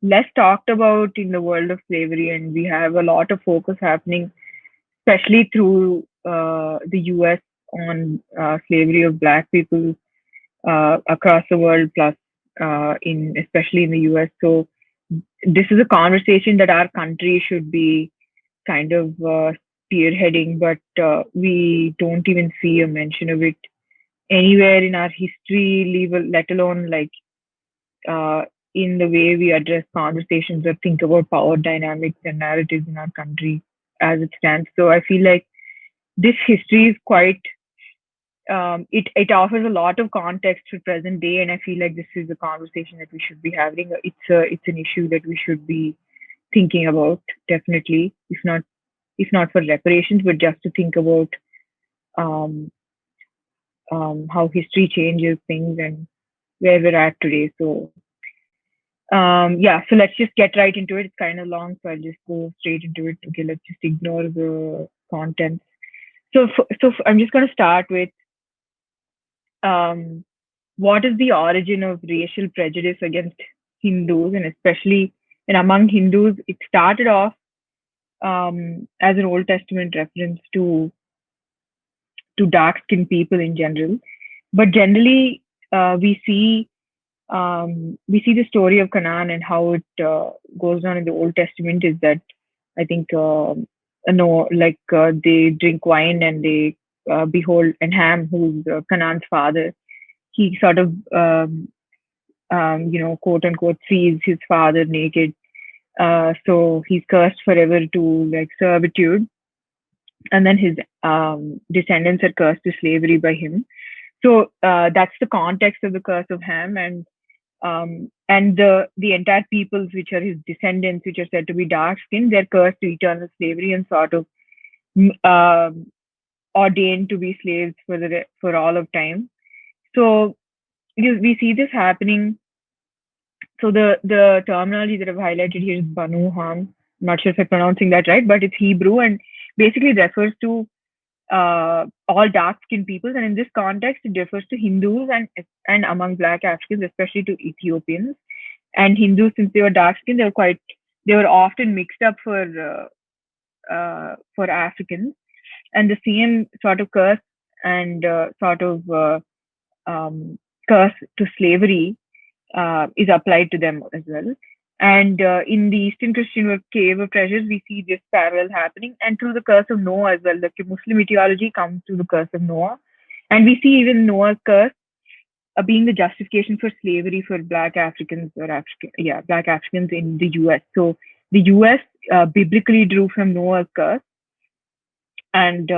less talked about in the world of slavery, and we have a lot of focus happening, especially through the US on slavery of Black people across the world, plus in especially in the US. So this is a conversation that our country should be kind of spearheading, but we don't even see a mention of it anywhere in our history, let alone like uh, in the way we address conversations or think about power dynamics and narratives in our country as it stands. So I feel like this history is quite it offers a lot of context for present day, and I feel like this is a conversation that we should be having. It's an issue that we should be thinking about, definitely, if not for reparations, but just to think about um, how history changes things and where we're at today. So yeah, so let's just get right into it. It's kind of long, so I'll just go straight into it. Okay, let's just ignore the content. I'm just going to start with um, what is the origin of racial prejudice against Hindus, and especially and among Hindus, it started off as an Old Testament reference to dark skinned people in general. But generally, we see the story of Canaan and how it goes on in the Old Testament is that I think no, like they drink wine and they behold and Ham, who's Canaan's father, he sort of quote unquote sees his father naked, so he's cursed forever to like servitude, and then his descendants are cursed to slavery by him. So that's the context of the curse of Ham, and the entire peoples which are his descendants, which are said to be dark skinned, they're cursed to eternal slavery and sort of um, ordained to be slaves for all of time. So we see this happening. So the terminology that I've highlighted here is Banu Ham. I'm not sure if I'm pronouncing that right, but it's Hebrew and basically refers to all dark skinned peoples. And in this context, it refers to Hindus and among Black Africans, especially to Ethiopians. And Hindus, since they were dark skinned, they were often mixed up for Africans. And the same sort of curse and sort of um, curse to slavery is applied to them as well. And in the Eastern Christian work, Cave of Treasures, we see this parallel happening. And through the curse of Noah as well, the Muslim etiology comes through the curse of Noah. And we see even Noah's curse being the justification for slavery for Black Africans Black Africans in the US. So the US biblically drew from Noah's curse. And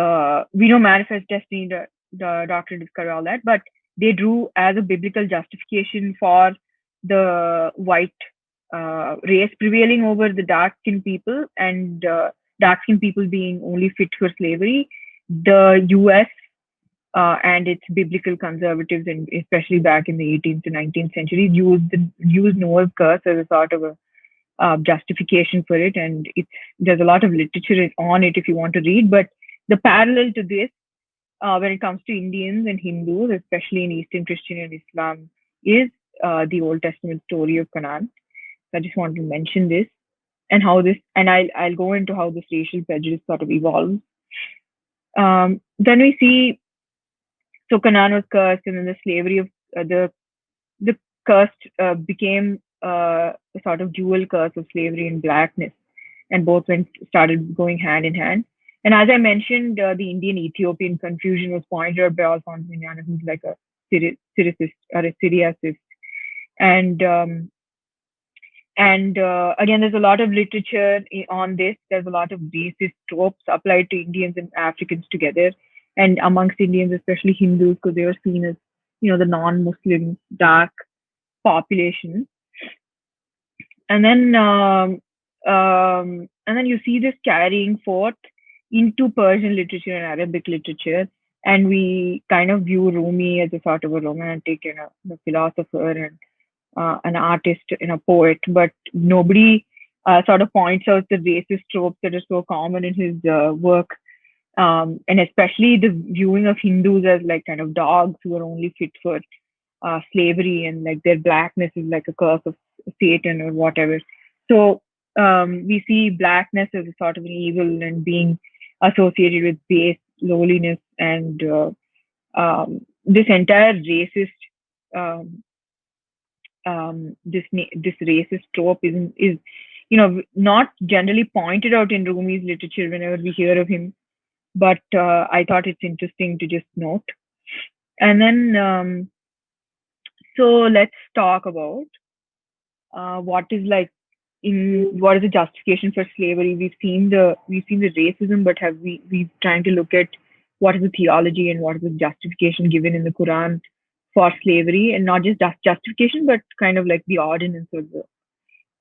we know Manifest Destiny, the doctor discovered all that, but they drew as a biblical justification for the white race prevailing over the dark skinned people, and dark skinned people being only fit for slavery. The US and its biblical conservatives, and especially back in the 18th to 19th centuries, used Noah's curse as a sort of a justification for it. And there's a lot of literature on it if you want to read. But the parallel to this, when it comes to Indians and Hindus, especially in Eastern Christian and Islam, is the Old Testament story of Canaan. So I just want to mention this and how this, and I'll go into how this racial prejudice sort of evolves. Then we see, so Canaan was cursed, and then the slavery of the cursed became a sort of dual curse of slavery and blackness, and both started going hand in hand. And as I mentioned, the Indian-Ethiopian confusion was pointed out by Alphonse Mignana, who's like a Syriacist or a Syriacist. And again, there's a lot of literature on this. There's a lot of racist tropes applied to Indians and Africans together, and amongst Indians, especially Hindus, because they were seen as, the non-Muslim dark population. And then you see this carrying forth into Persian literature and Arabic literature, and we kind of view Rumi as a sort of a romantic and a philosopher, and an artist and a poet, but nobody sort of points out the racist tropes that are so common in his work, and especially the viewing of Hindus as like kind of dogs who are only fit for slavery, and like their blackness is like a curse of Satan or whatever. So we see blackness as a sort of an evil and being associated with base lowliness, and this entire racist um, this racist trope is not generally pointed out in Rumi's literature whenever we hear of him, but I thought it's interesting to just note. And then so let's talk about what is like what is the justification for slavery. We've seen the racism, but have we trying to look at what is the theology and what is the justification given in the Quran for slavery, and not just justification, but kind of like the ordinance or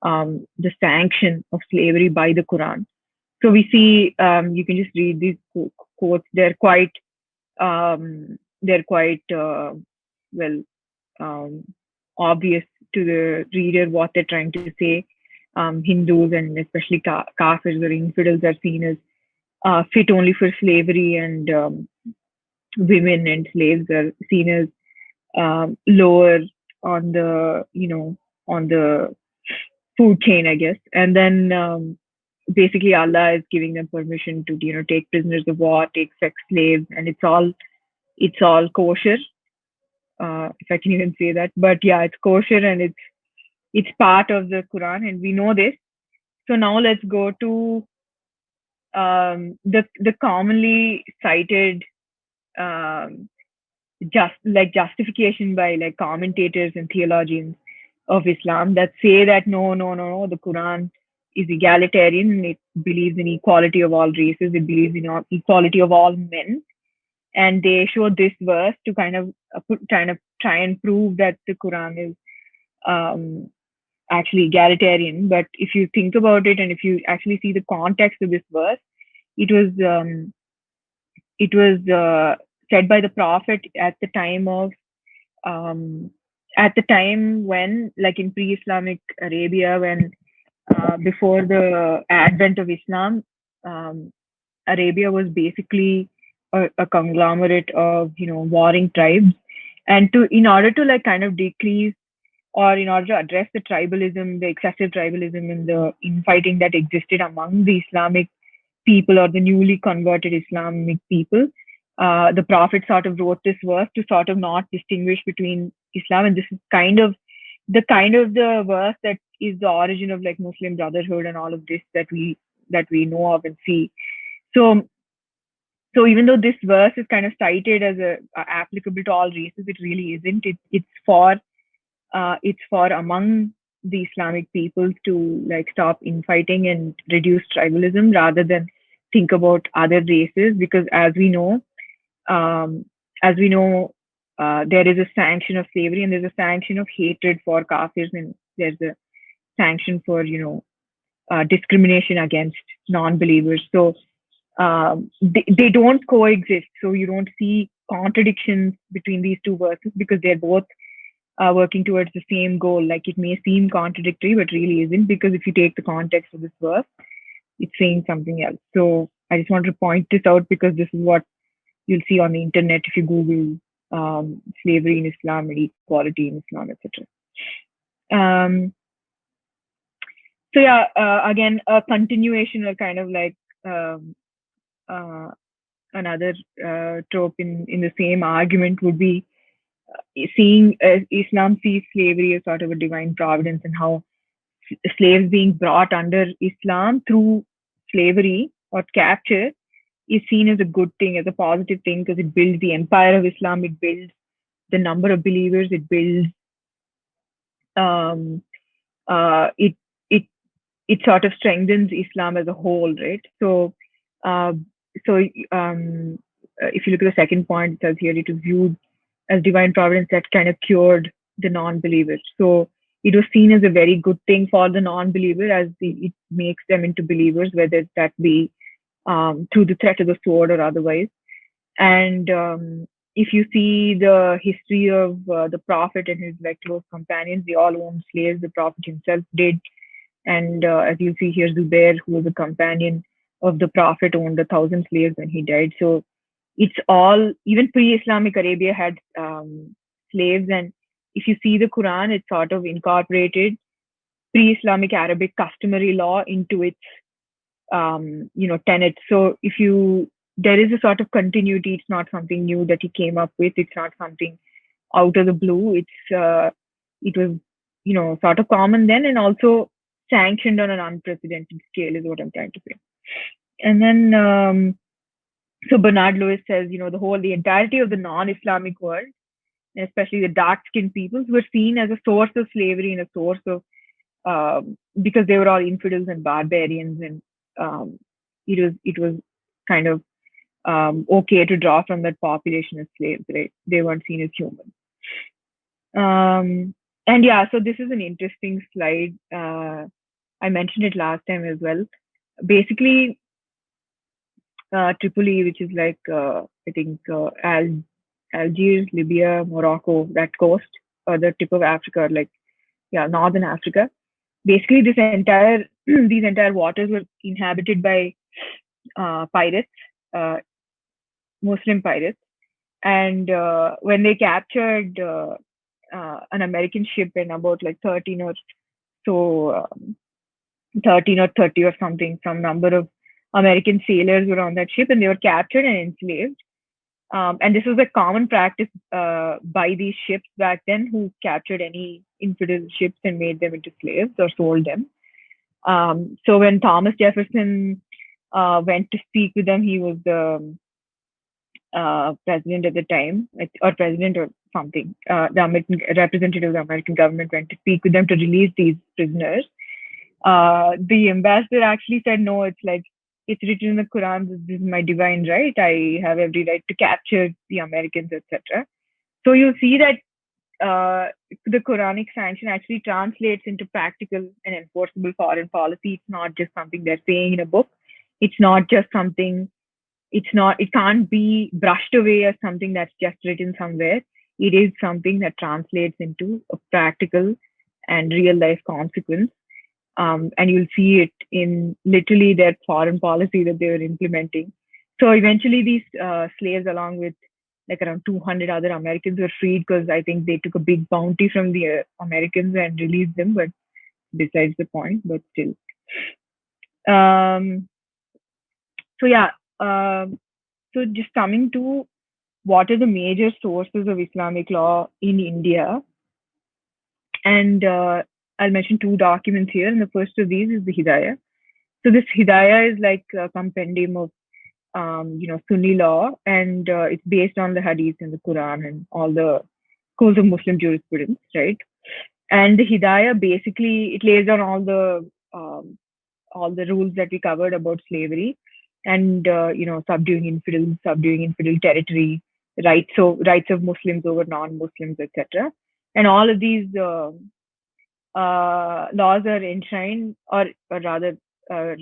the sanction of slavery by the Quran. So we see, you can just read these quotes. They're quite well um, obvious to the reader what they're trying to say. Hindus and especially kafirs or infidels are seen as fit only for slavery, and women and slaves are seen as lower on the on the food chain, I guess. And then basically Allah is giving them permission to take prisoners of war, take sex slaves, and it's all kosher, if I can even say that. But yeah, it's kosher, and it's part of the Quran, and we know this. So now let's go to the commonly cited um, justification by like commentators and theologians of Islam that say that no, no, no, no, the Quran is egalitarian and it believes in equality of all races, it believes in equality of all men, and they show this verse to kind of try and prove that the Quran is um, actually egalitarian. But if you think about it, and if you actually see the context of this verse, it was said by the Prophet um, at the time when, like in pre-Islamic Arabia, when before the advent of Islam, um, Arabia was basically a conglomerate of warring tribes, and in order to like kind of decrease, or in order to address the tribalism, the excessive tribalism and the infighting that existed among the Islamic people or the newly converted Islamic people, the Prophet sort of wrote this verse to sort of not distinguish between Islam, and this is kind of the verse that is the origin of like Muslim Brotherhood and all of this that we know of and see. So even though this verse is kind of cited as applicable to all races, it really isn't. It's for among the Islamic peoples to like stop infighting and reduce tribalism rather than think about other races, because um, there is a sanction of slavery and there's a sanction of hatred for kafirs, and there's a sanction for discrimination against non-believers. So they don't coexist. So you don't see contradictions between these two verses because they're both working towards the same goal. Like it may seem contradictory, but really isn't, because if you take the context of this verse, it's saying something else. So I just want to point this out because this is what you'll see on the internet if you Google slavery in Islam and equality in Islam, etc. Um, so yeah, again, a continuation or kind of like um, uh, another trope in the same argument would be seeing Islam sees slavery as sort of a divine providence, and how slaves being brought under Islam through slavery or capture is seen as a good thing, as a positive thing, because it builds the empire of Islam, it builds the number of believers, it builds um, it it it sort of strengthens Islam as a whole, right? Uh, so if you look at the second point, it says here it was viewed as divine providence that kind of cured the non-believers. So it was seen as a very good thing for the non-believer, as it makes them into believers, whether that be through the threat of the sword or otherwise. And if you see the history of the Prophet and his like close companions, they all owned slaves. The Prophet himself did, and as you see here, Zubair, who was a companion of the Prophet, owned 1,000 slaves when he died. So it's all, even pre-Islamic Arabia had slaves, and if you see the Quran, it sort of incorporated pre-Islamic Arabic customary law into its tenets. So if you there is a sort of continuity. It's not something new that he came up with. It's not something out of the blue. It was sort of common then, and also sanctioned on an unprecedented scale is what I'm trying to say. And then so Bernard Lewis says, the entirety of the non-Islamic world, especially the dark-skinned peoples, were seen as a source of slavery and a source of because they were all infidels and barbarians, and it was kind of okay to draw from that population as slaves, right? They weren't seen as human. And yeah, so this is an interesting slide. I mentioned it last time as well. Basically, Tripoli, which is like I think Algiers, Libya, Morocco, that coast, the tip of Africa, like northern Africa. Basically, these entire waters were inhabited by pirates, Muslim pirates, and when they captured an American ship in about like 13 or so, 13 or 30 or something, some number of American sailors were on that ship, and they were captured and enslaved. And this was a common practice by these ships back then, who captured any infidel ships and made them into slaves or sold them. So when Thomas Jefferson went to speak with them, he was the president at the time, or president or something. The American representative of the American government went to speak with them to release these prisoners. The ambassador actually said, no, it's written in the Quran, this is my divine right. I have every right to capture the Americans, etc. So you see that the Quranic sanction actually translates into practical and enforceable foreign policy. It's not just something they're saying in a book. It's not just something, it can't be brushed away as something that's just written somewhere. It is something that translates into a practical and real life consequence. And you'll see it in literally their foreign policy that they were implementing. So eventually these slaves, along with like around 200 other Americans, were freed because I think they took a big bounty from the Americans and released them. But besides the point, but still. So yeah, so just coming to what are the major sources of Islamic law in India, and I'll mention two documents here, and the first of these is the Hidayah. So this Hidayah is like a compendium of Sunni law, and it's based on the Hadith and the Quran and all the schools of Muslim jurisprudence, right? And the Hidayah basically, it lays down all the rules that we covered about slavery, and subduing infidel territory, rights of Muslims over non-Muslims, etc. And all of these laws are enshrined, or rather are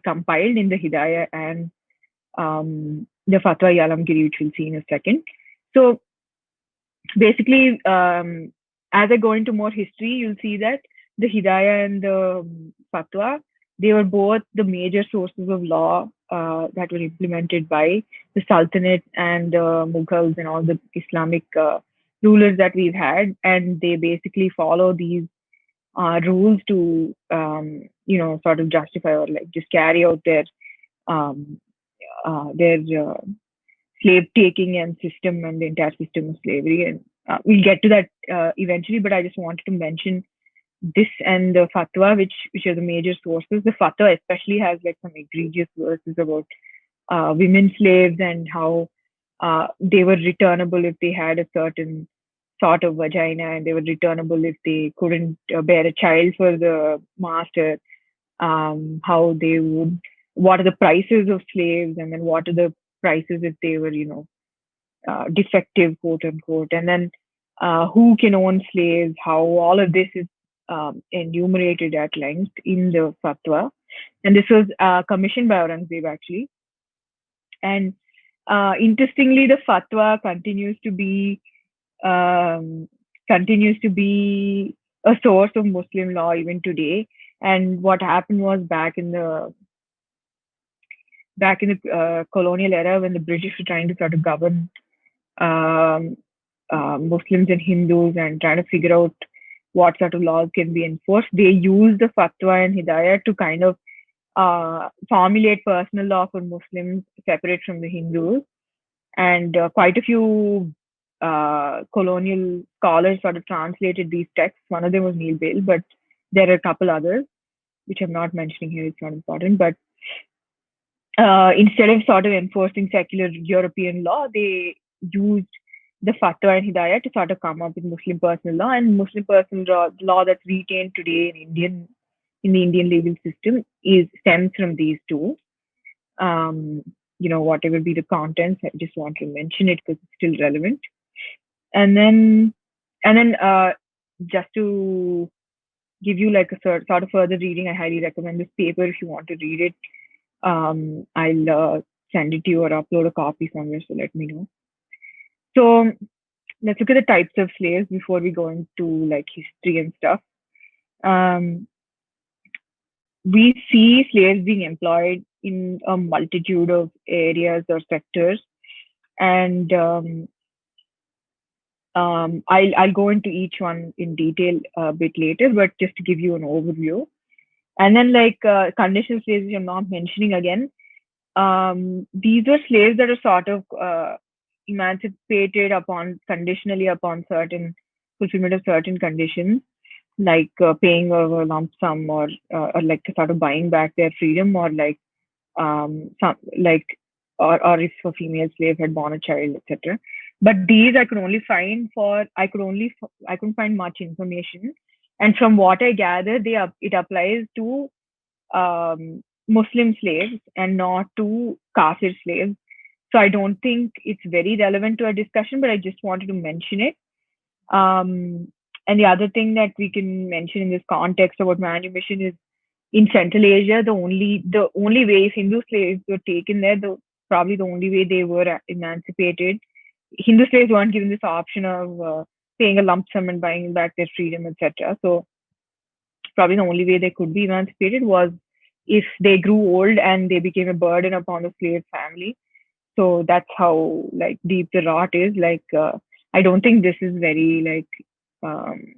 compiled in the Hidayah and the Fatwa-I-Alamgiri, which we'll see in a second. So basically, as I go into more history, you'll see that the Hidayah and the Fatwa, they were both the major sources of law that were implemented by the Sultanate and the Mughals and all the Islamic rulers that we've had. And they basically follow these rules to, sort of justify or like just carry out their slave taking and system and the entire system of slavery. And we'll get to that eventually, but I just wanted to mention this and the Fatwa, which are the major sources. The Fatwa especially has like some egregious verses about women slaves and how they were returnable if they had a certain sort of vagina, and they were returnable if they couldn't bear a child for the master. How they would, what are the prices of slaves, and then what are the prices if they were, defective, quote unquote, and then who can own slaves, how all of this is enumerated at length in the Fatwa. And this was commissioned by Aurangzeb actually. And Interestingly, the fatwa um, continues to be a source of Muslim law even today. And what happened was back in the colonial era, when the British were trying to sort of govern um, Muslims and Hindus and trying to figure out what sort of laws can be enforced, they used the fatwa and hidayah to kind of formulate personal law for Muslims separate from the Hindus. And quite a few colonial scholars sort of translated these texts. One of them was Neil Bail, but there are a couple others which I'm not mentioning here. It's not important. But instead of sort of enforcing secular European law, they used the fatwa and hidayah to sort of come up with Muslim personal law. And Muslim personal law that's retained today in the Indian legal system is stems from these two. Um, whatever be the contents, I just want to mention it because it's still relevant. And then, just to give you like a sort of further reading, I highly recommend this paper if you want to read it. I'll send it to you or upload a copy somewhere, so let me know. So let's look at the types of slaves before we go into like history and stuff. Um, we see slaves being employed in a multitude of areas or sectors, and I'll go into each one in detail a bit later, but just to give you an overview. And then like conditional slaves, which I'm not mentioning again. These were slaves that are sort of emancipated conditionally upon certain fulfillment of certain conditions, like paying a lump sum or like sort of buying back their freedom, or like some like or if a female slave had born a child, etc. But these I couldn't find much information, and from what I gather, it applies to Muslim slaves and not to Kafir slaves. So I don't think it's very relevant to our discussion, but I just wanted to mention it. And the other thing that we can mention in this context about manumission is in Central Asia, the only way if Hindu slaves were taken there, probably the only way they were emancipated. Hindu slaves weren't given this option of paying a lump sum and buying back their freedom, etc. So probably the only way they could be emancipated was if they grew old and they became a burden upon the slave family. So that's how like deep the rot is. Like I don't think this is very um,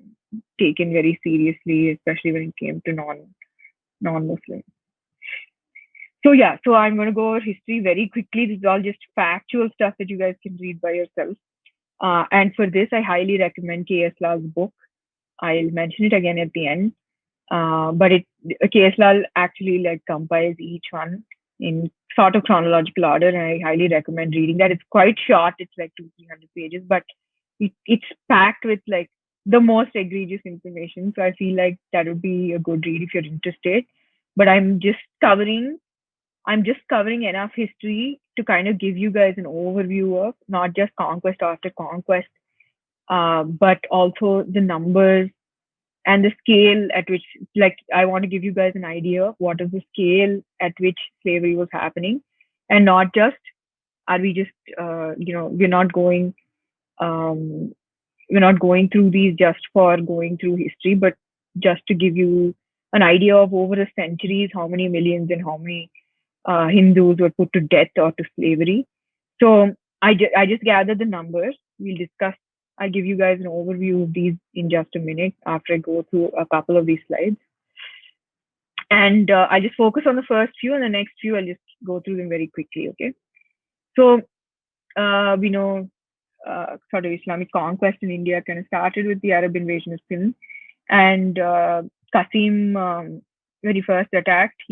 taken very seriously, especially when it came to non-Muslims. So yeah, so I'm going to go over history very quickly. This is all just factual stuff that you guys can read by yourself. And for this, I highly recommend K.S. Lal's book. I'll mention it again at the end. But K.S. Lal actually like compiles each one in sort of chronological order, and I highly recommend reading that. It's quite short; it's like 200-300 pages, but it's packed with like the most egregious information. So I feel like that would be a good read if you're interested. But I'm just covering enough history to kind of give you guys an overview of not just conquest after conquest, but also the numbers and the scale at which, like, I want to give you guys an idea of what is the scale at which slavery was happening, and not just are we just, um, we're not going through these just for going through history, but just to give you an idea of over the centuries how many millions and how many Hindus were put to death or to slavery. So I just gathered the numbers. We'll discuss. I'll give you guys an overview of these in just a minute after I go through a couple of these slides. And I'll just focus on the first few, and the next few I'll just go through them very quickly. Okay. So we know sort of Islamic conquest in India kind of started with the Arab invasion of Sindh, and Qasim, when he first attacked,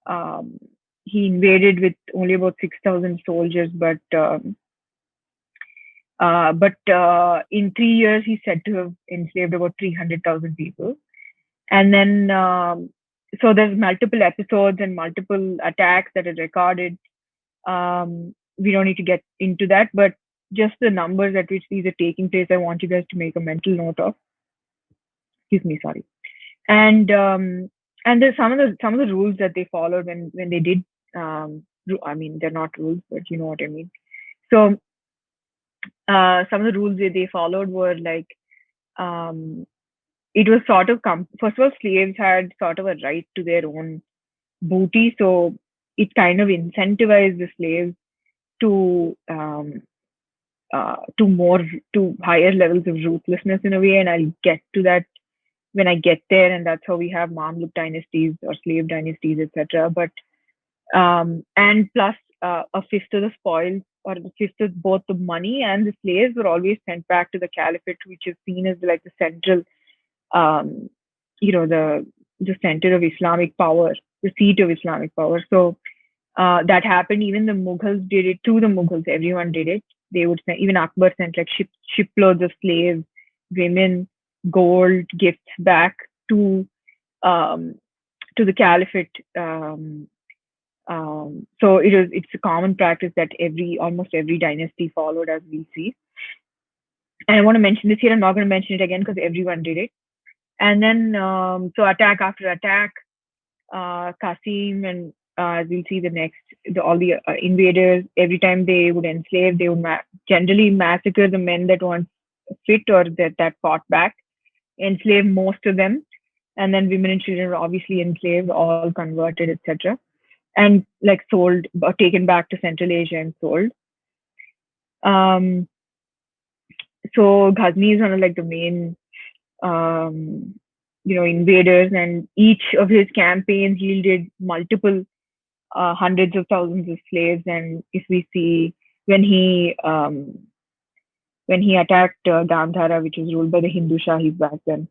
um, he invaded with only about 6,000 soldiers, but in 3 years he's said to have enslaved about 300,000 people. And then so there's multiple episodes and multiple attacks that are recorded. We don't need to get into that, but just the numbers at which these are taking place, I want you guys to make a mental note of. Excuse me, sorry. And there's some of the rules that they followed when they did I mean, they're not rules, but you know what I mean. So some of the rules that they followed were like, um, it was sort of first of all, slaves had sort of a right to their own booty, so it kind of incentivized the slaves to more to higher levels of ruthlessness in a way, and I'll get to that when I get there, and that's how we have Mamluk dynasties or slave dynasties, etc. But and plus a fifth of the spoils or the fifth of both the money and the slaves were always sent back to the caliphate, which is seen as like the central, um, the center of Islamic power, the seat of Islamic power. So that happened. Even the Mughals did it. Through the Mughals, everyone did it. They would send, even Akbar sent like shiploads of slaves, women, gold, gifts back to um, the caliphate. So it's a common practice that almost every dynasty followed, as we see. And I want to mention this here. I'm not going to mention it again because everyone did it. And then so attack after attack, Qasim and as we'll see all the invaders, every time they would enslave, they would generally massacre the men that weren't fit or that fought back, enslave most of them, and then women and children were obviously enslaved, all converted, etc., and like sold or taken back to Central Asia and sold. Um, so Ghazni is one of like the main invaders, and each of his campaigns yielded multiple hundreds of thousands of slaves. And if we see when he attacked Gandhara, which was ruled by the Hindu Shahis back then,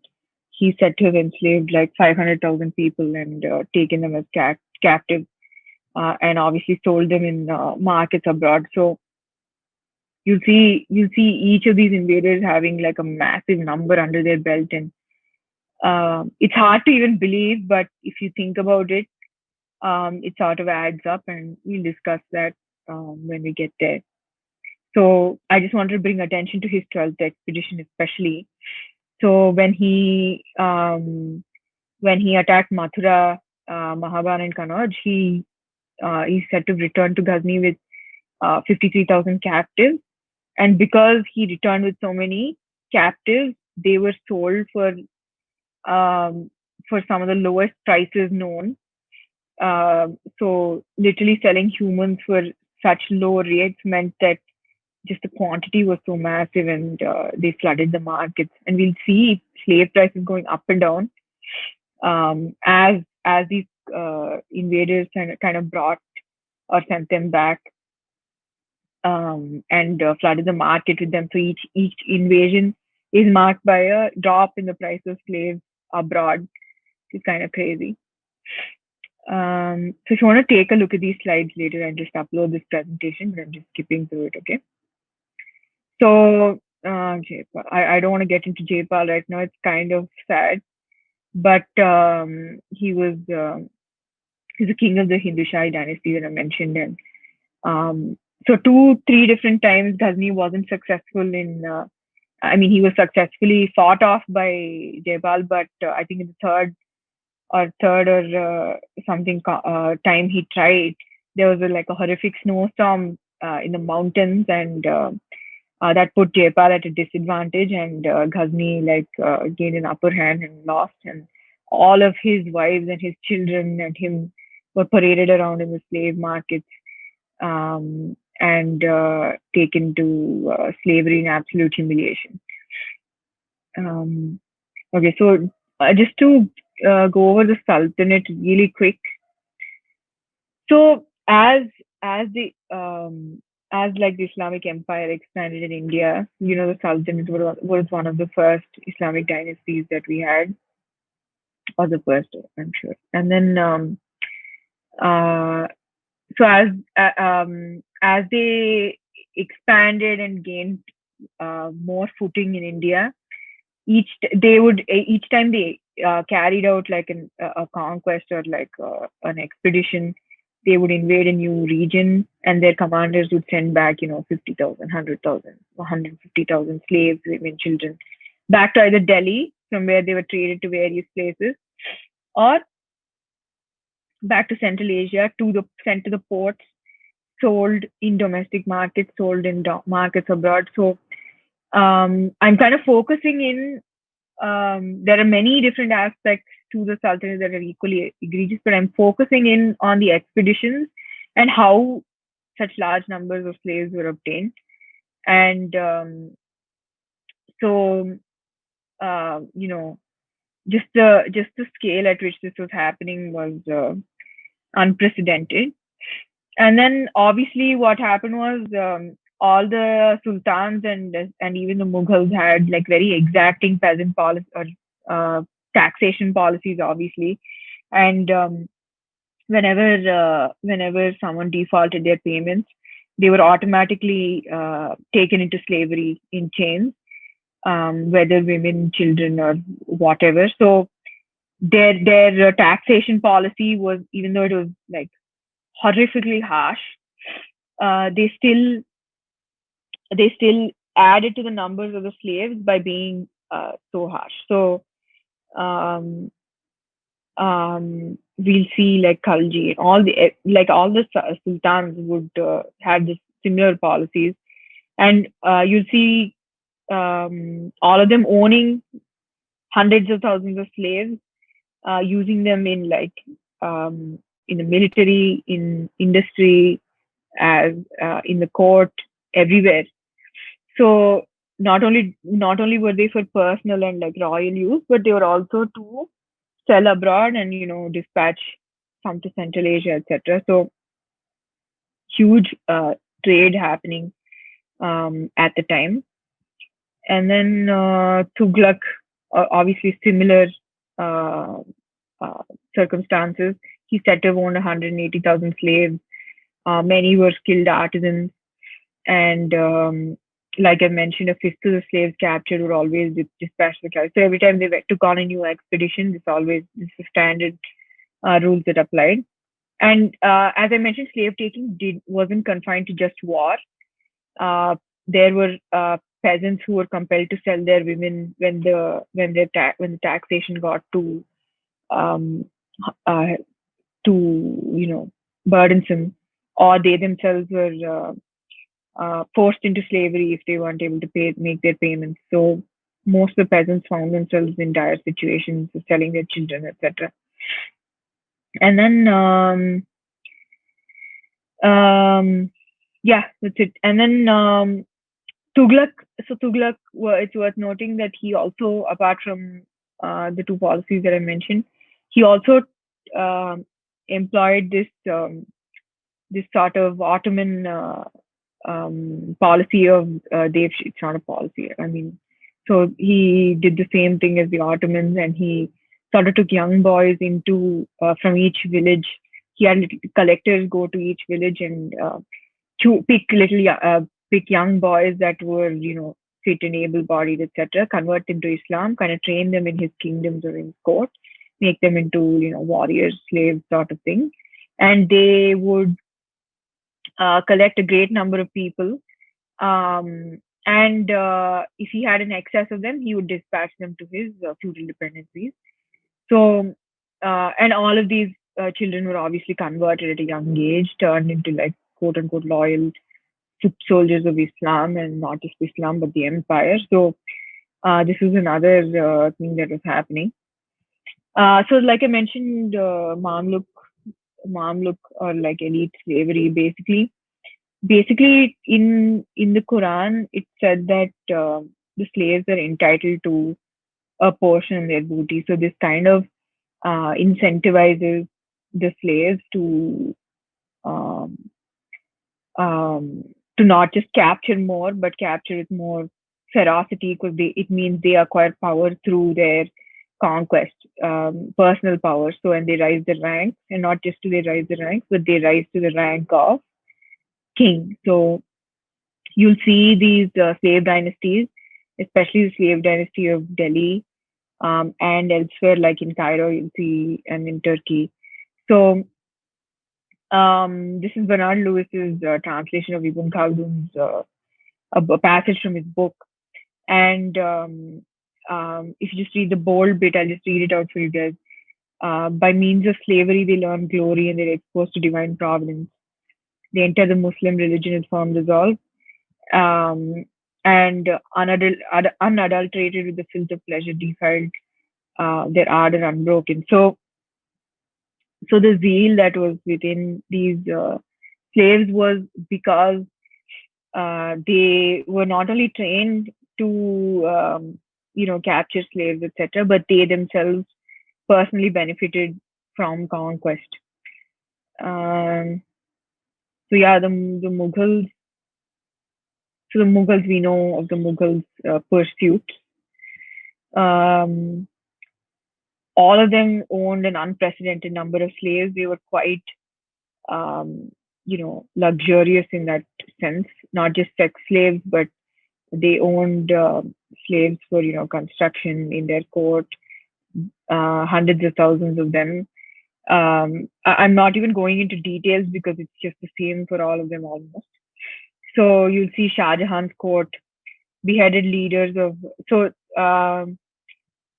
he said to have enslaved like 500,000 people and taken them as captive, and obviously sold them in markets abroad. So you'll see each of these invaders having like a massive number under their belt, and it's hard to even believe, but if you think about it, it sort of adds up, and we'll discuss that when we get there. So I just wanted to bring attention to his 12th expedition, especially. So when he attacked Mathura, Mahaban, and Kannauj, he's said to return to Ghazni with 53,000 captives, and because he returned with so many captives, they were sold for some of the lowest prices known. So literally selling humans for such low rates meant that just the quantity was so massive, and they flooded the markets. And we'll see slave prices going up and down as these invaders kind of brought or sent them back, and flooded the market with them. So each invasion is marked by a drop in the price of slaves abroad. It's kind of crazy. So if you want to take a look at these slides later and just upload this presentation, but I'm just skipping through it, okay? So Jaipal, I don't want to get into Jaipal right now. It's kind of sad, but he's the king of the Hindu Shahi dynasty that I mentioned, and so 2-3 different times Ghazni wasn't successful in. He was successfully fought off by Jaipal, but I think in the third or something time he tried, there was like a horrific snowstorm in the mountains, and that put Jaipal at a disadvantage, and Ghazni gained an upper hand and lost, and all of his wives and his children and him were paraded around in the slave markets, and taken to slavery in absolute humiliation. Okay, so just to go over the Sultanate really quick. So the Islamic Empire expanded in India, the Sultanate was one of the first Islamic dynasties that we had, or the first, I'm sure. And then so as they expanded and gained more footing in India, each time they carried out like a conquest or like an expedition, they would invade a new region, and their commanders would send back 50,000, 100,000, 150,000 slaves, women, children back to either Delhi, from where they were traded to various places, or back to Central Asia, sent to the ports, sold in domestic markets, sold in markets abroad. So I'm kind of focusing in. There are many different aspects to the Sultanate that are equally egregious, but I'm focusing in on the expeditions and how such large numbers of slaves were obtained. And so, you know, just the scale at which this was happening was unprecedented. And then obviously what happened was all the sultans and even the Mughals had like very exacting peasant policy or taxation policies, obviously. And whenever someone defaulted their payments, they were automatically taken into slavery in chains, whether women, children, or whatever. So their taxation policy was, even though it was like horrifically harsh, uh, they still they still added to the numbers of the slaves by being so harsh. So um, we'll see like Khalji and all the sultans would have this similar policies, and you'll see all of them owning hundreds of thousands of slaves, using them um, in the military, in industry, as in the court, everywhere. So not only were they for personal and like royal use, but they were also to sell abroad and dispatch some to Central Asia, etc. So huge trade happening at the time. And then Tughlaq, obviously similar uh, uh, circumstances. He said to have owned 180,000 slaves. Many were skilled artisans, and like I mentioned, a fifth of the slaves captured were always dispatched to the. So every time they took on a new expedition, this is standard rules that applied. And as I mentioned, slave taking wasn't confined to just war. There were peasants who were compelled to sell their women when the taxation got um, uh, too burdensome, or they themselves were forced into slavery if they weren't able to make their payments. So most of the peasants found themselves in dire situations of selling their children, etc. And then yeah, that's it. And then Tughlaq. So Tughlaq, it's worth noting that he also, apart from the two policies that I mentioned, he also um employed this sort of Ottoman policy of it's not a policy. I mean, so he did the same thing as the Ottomans, and he sort of took young boys into from each village. He had collectors go to each village and pick young boys that were fit and able-bodied, etc. Convert them to Islam, kind of train them in his kingdoms or in his court, make them into warriors, slaves, sort of thing, and they would collect a great number of people. And if he had an excess of them, he would dispatch them to his feudal dependencies. So, and all of these children were obviously converted at a young age, turned into like quote unquote loyal foot soldiers of Islam, and not just Islam but the empire. So, this was another thing that was happening. So, like I mentioned, Mamluk or like elite slavery, basically in the Quran it said that the slaves are entitled to a portion of their booty. So this kind of incentivizes the slaves um, um, to not just capture more, but capture with more ferocity, because it means they acquire power through their conquest, personal power. So when they rise the ranks, and not just do they rise the ranks, but they rise to the rank of king. So you'll see these slave dynasties, especially the slave dynasty of Delhi, and elsewhere, like in Cairo, you'll see, and in Turkey. So this is Bernard Lewis's translation of Ibn Khaldun's a passage from his book. And if you just read the bold bit, I'll just read it out for you guys. By means of slavery, they learn glory and they're exposed to divine providence. They enter the Muslim religion with firm resolve, um, and unadulterated with the filth of pleasure, defiled their ardor unbroken. So the zeal that was within these slaves was because they were not only trained to capture slaves, etc., but they themselves personally benefited from conquest. Um, so yeah, the Mughals. So the Mughals, we know of the Mughals' pursuit. Um, all of them owned an unprecedented number of slaves. They were quite, um, luxurious in that sense. Not just sex slaves, but they owned slaves for construction in their court. Hundreds of thousands of them. I'm not even going into details because it's just the same for all of them almost. So you'll see Shah Jahan's court beheaded leaders of so.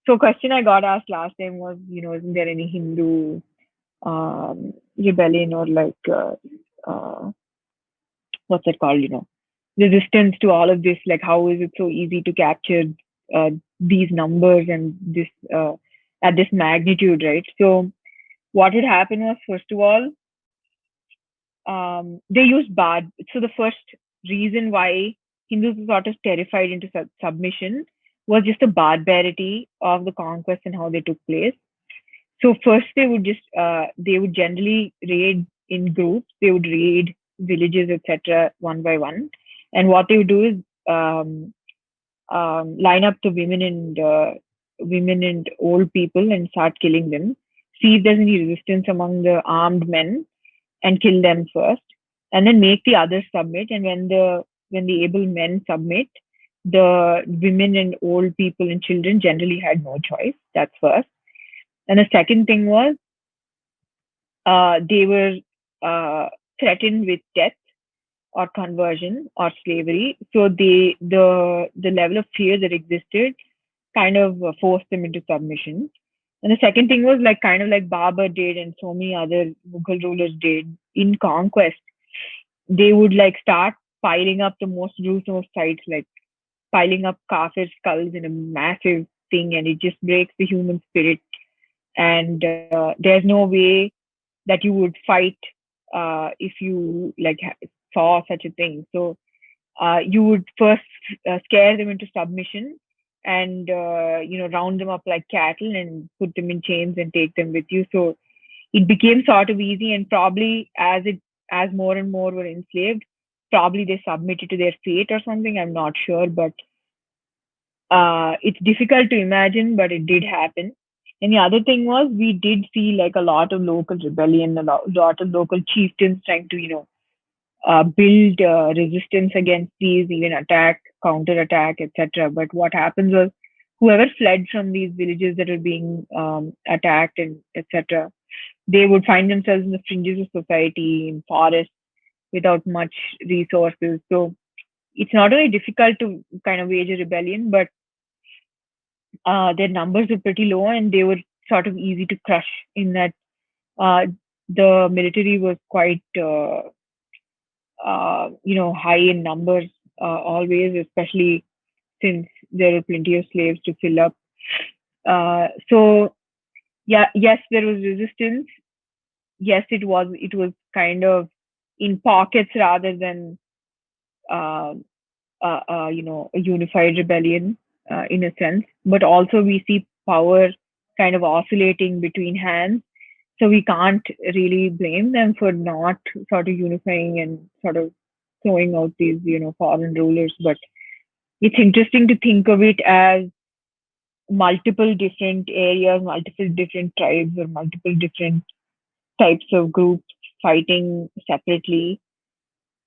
So question I got asked last time was, isn't there any Hindu rebellion or like what's that called? Resistance to all of this. Like, how is it so easy to capture uh, these numbers and this at this magnitude, right? So what had happened was, first of all, they used bad. So the first reason why Hindus were sort of terrified into submission was just the barbarity of the conquest and how they took place. So first they would generally raid in groups. They would raid villages, etc., one by one. And what they would do is line up the women and old people and start killing them. See if there's any resistance among the armed men and kill them first, and then make the others submit. And when the able men submit, the women and old people and children generally had no choice. That's first. And the second thing was they were threatened with death or conversion or slavery. So the level of fear that existed kind of forced them into submission. And the second thing was like kind of like Babur did and so many other Mughal rulers did in conquest. They would like start piling up the most gruesome of sights, like piling up kafir skulls in a massive thing, and it just breaks the human spirit. And there's no way that you would fight if you like saw such a thing. So you would first scare them into submission and round them up like cattle and put them in chains and take them with you. So it became sort of easy, and probably as more and more were enslaved, probably they submitted to their fate or something. I'm not sure, but it's difficult to imagine, but it did happen. And the other thing was we did see like a lot of local rebellion, lot of local chieftains trying to build resistance against these, even attack, counter attack, etc. But what happens was whoever fled from these villages that were being attacked and etc., they would find themselves in the fringes of society, in forests, without much resources. So it's not only difficult to kind of wage a rebellion, but their numbers were pretty low and they were sort of easy to crush in that uh, the military was quite high in numbers always, especially since there were plenty of slaves to fill up. So yeah, yes, there was resistance. Yes, it was kind of in pockets rather than uh, a unified rebellion in a sense. But also we see power kind of oscillating between hands. So we can't really blame them for not sort of unifying and sort of throwing out these, foreign rulers. But it's interesting to think of it as multiple different areas, multiple different tribes, or multiple different types of groups fighting separately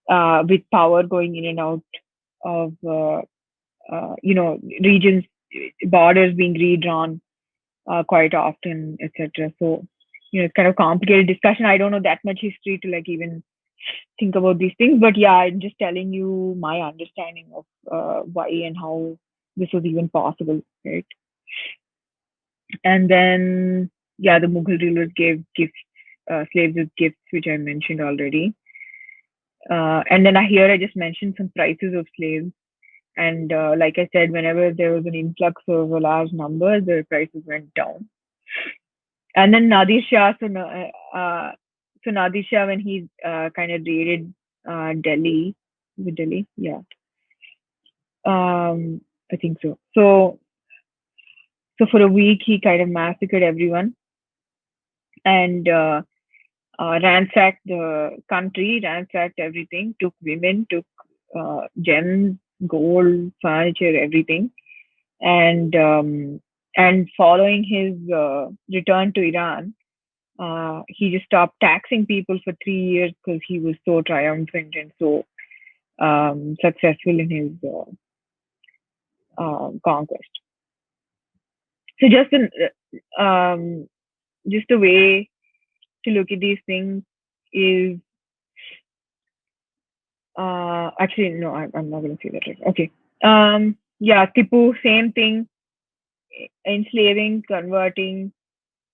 with power going in and out of regions, borders being redrawn quite often, etc. So, it's kind of complicated discussion. I don't know that much history to like even think about these things, but yeah, I'm just telling you my understanding of why and how this was even possible, right? And then, yeah, the Mughal rulers gave gifts, slaves with gifts, which I mentioned already. And then I just mentioned some prices of slaves. And like I said, whenever there was an influx of a large number, the prices went down. And then Nadir Shah, so Nadir Shah, when he kind of raided Delhi, is it Delhi? Yeah, I think so. So for a week, he kind of massacred everyone and ransacked the country, ransacked everything, took women, took gems, gold, furniture, everything, and following his return to Iran, he just stopped taxing people for 3 years because he was so triumphant and so successful in his conquest. So just a way to look at these things is actually no, I'm not going to say that right. Okay. Yeah, Tipu, same thing, enslaving, converting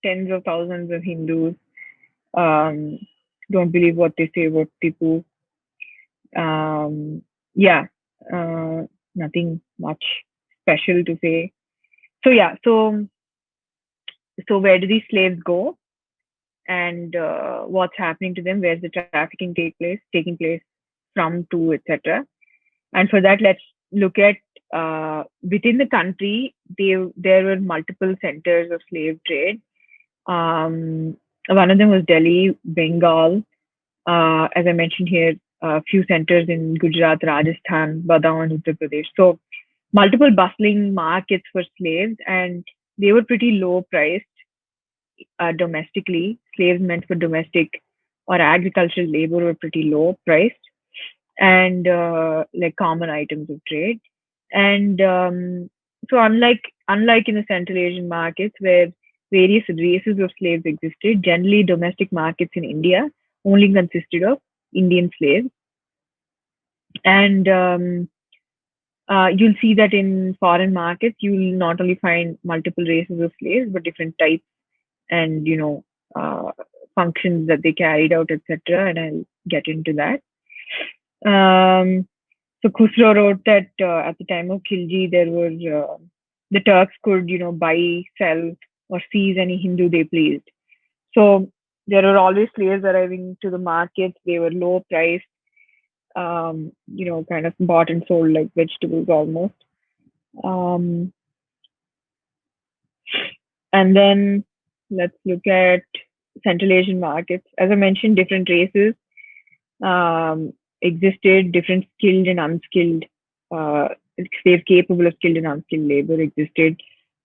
tens of thousands of Hindus. Um, don't believe what they say about Tipu. Yeah, uh, nothing much special to say. So yeah, so where do these slaves go, and what's happening to them? Where's the trafficking taking place from, to, etc. And for that, let's look at within the country. There were multiple centers of slave trade. One of them was Delhi, Bengal. As I mentioned here, a few centers in Gujarat, Rajasthan, Badam, Uttar Pradesh. So multiple bustling markets for slaves, and they were pretty low priced domestically. Slaves meant for domestic or agricultural labor were pretty low priced and like common items of trade. And so unlike in the Central Asian markets where various races of slaves existed, generally domestic markets in India only consisted of Indian slaves. And you'll see that in foreign markets, you'll not only find multiple races of slaves, but different types and uh, functions that they carried out, etc. And I'll get into that. Um, so Khusro wrote that at the time of Khilji, there were the Turks could buy, sell, or seize any Hindu they pleased. So there were always slaves arriving to the markets. They were low priced, kind of bought and sold like vegetables almost. Um, and then let's look at Central Asian markets. As I mentioned, different races existed, different skilled and unskilled, uh, slaves capable of skilled and unskilled labor existed.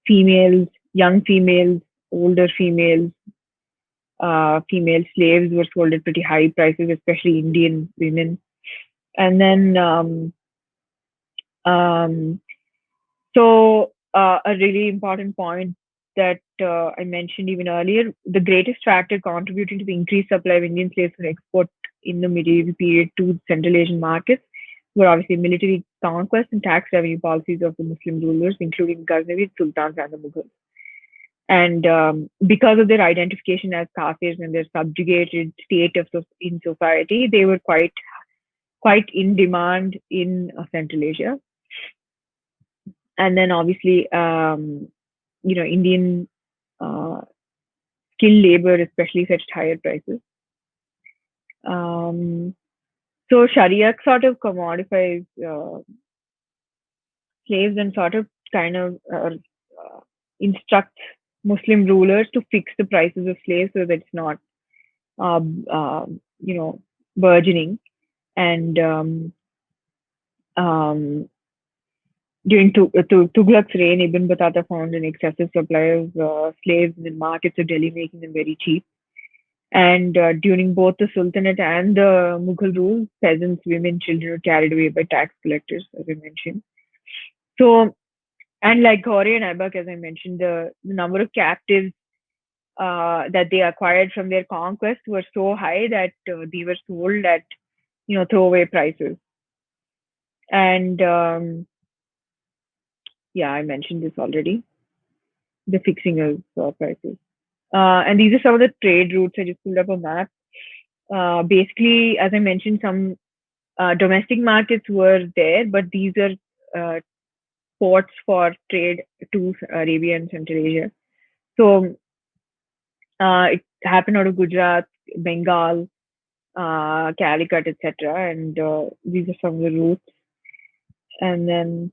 Females, young females, older females, female slaves were sold at pretty high prices, especially Indian women. And then, um, a really important point that I mentioned even earlier, the greatest factor contributing to the increased supply of Indian slaves for export in the medieval period to Central Asian markets were obviously military conquest and tax revenue policies of the Muslim rulers, including Ghazni, Sultans, and the Mughals. And because of their identification as Kafirs and their subjugated state in society, they were quite in demand in Central Asia. And then obviously, Indian uh, skilled labor especially fetched higher prices. Um, so Sharia sort of commodifies slaves and sort of kind of instructs Muslim rulers to fix the prices of slaves so that it's not, um, um, you know, burgeoning. And um, during Tughluq's reign, Ibn Battuta found an excessive supply of slaves in the markets of Delhi, making them very cheap. And during both the Sultanate and the Mughal rule, peasants, women, children were carried away by tax collectors, as I mentioned. So, and like Ghori and Aibak, as I mentioned, the number of captives that they acquired from their conquest were so high that they were sold at, throwaway prices. And yeah, I mentioned this already, the fixing of prices. And these are some of the trade routes. I just pulled up a map. Basically, as I mentioned, some Domestic markets were there, but these are ports for trade to Arabia and Central Asia. So it happened out of Gujarat, Bengal, Calicut, etc. And these are some of the routes. And then,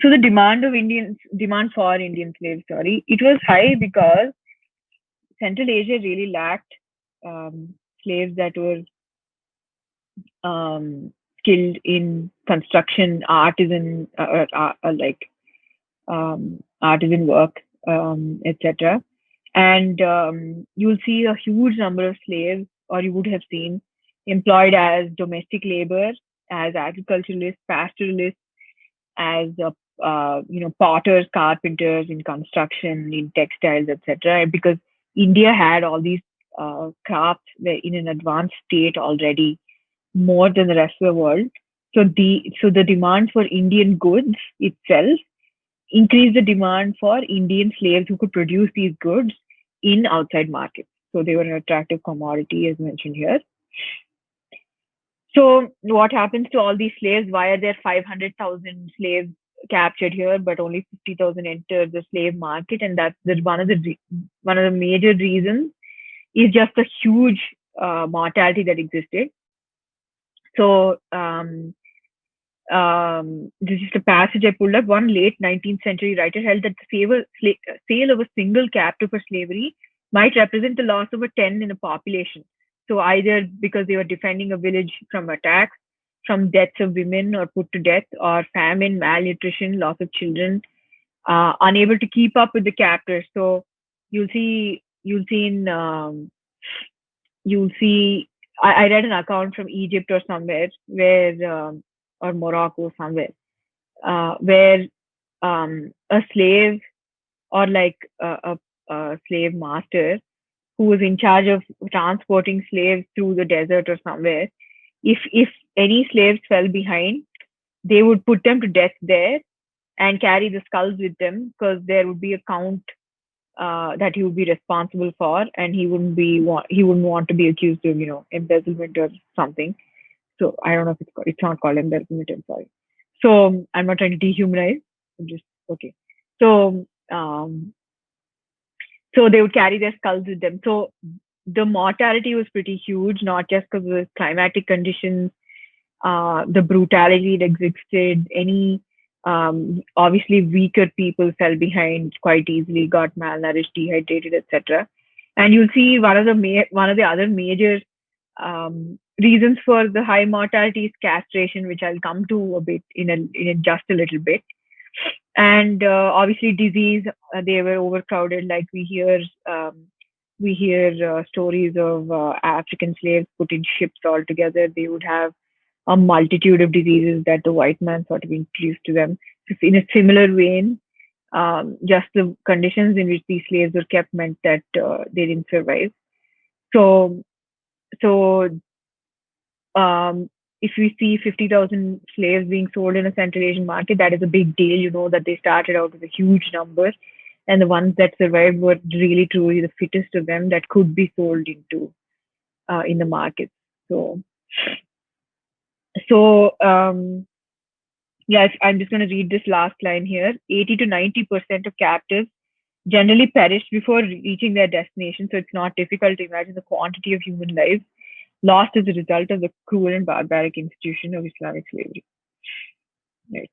so the demand for Indian slaves, sorry, it was high because Central Asia really lacked slaves that were skilled in construction, like artisan work, etc. And you'll see a huge number of slaves, or you would have seen, employed as domestic labor, as agriculturalists, pastoralists, as potters, carpenters in construction, in textiles, etc. Because India had all these crafts in an advanced state already, more than the rest of the world. So the demand for Indian goods itself increased the demand for Indian slaves who could produce these goods in outside markets. So they were an attractive commodity, as mentioned here. So what happens to all these slaves? Why are there 500,000 slaves captured here, but only 50,000 enter the slave market? And that's one of the major reasons is just the huge mortality that existed. So this is the passage I pulled up. One late 19th century writer held that the sale of a single captive for slavery might represent the loss of a 10 in a population. So either because they were defending a village from attacks, from deaths of women or put to death, or famine, malnutrition, loss of children, unable to keep up with the captors. So you'll see I read an account from Egypt or somewhere where or Morocco somewhere where a slave or like a slave master who was in charge of transporting slaves through the desert or somewhere, if any slaves fell behind, they would put them to death there and carry the skulls with them, because there would be a count that he would be responsible for, and he wouldn't want to be accused of embezzlement or something. So I don't know if it's not called embezzlement. I'm sorry. So I'm not trying to dehumanize. I'm just okay. So so they would carry their skulls with them. So the mortality was pretty huge, not just because of the climatic conditions, the brutality that existed. Obviously weaker people fell behind quite easily, got malnourished, dehydrated, etc. And you'll see one of the other major reasons for the high mortality is castration, which I'll come to a bit in just a little bit. And obviously disease. They were overcrowded. Like we hear stories of African slaves put in ships all together. They would have a multitude of diseases that the white man sort of introduced to them. In a similar vein, just the conditions in which these slaves were kept meant that they didn't survive. So if we see 50,000 slaves being sold in a Central Asian market, that is a big deal. You know that they started out with a huge number, and the ones that survived were really truly the fittest of them that could be sold into in the market. Yes, I'm just going to read this last line here. 80 to 90% of captives generally perished before reaching their destination. So it's not difficult to imagine the quantity of human lives lost as a result of the cruel and barbaric institution of Islamic slavery. Right.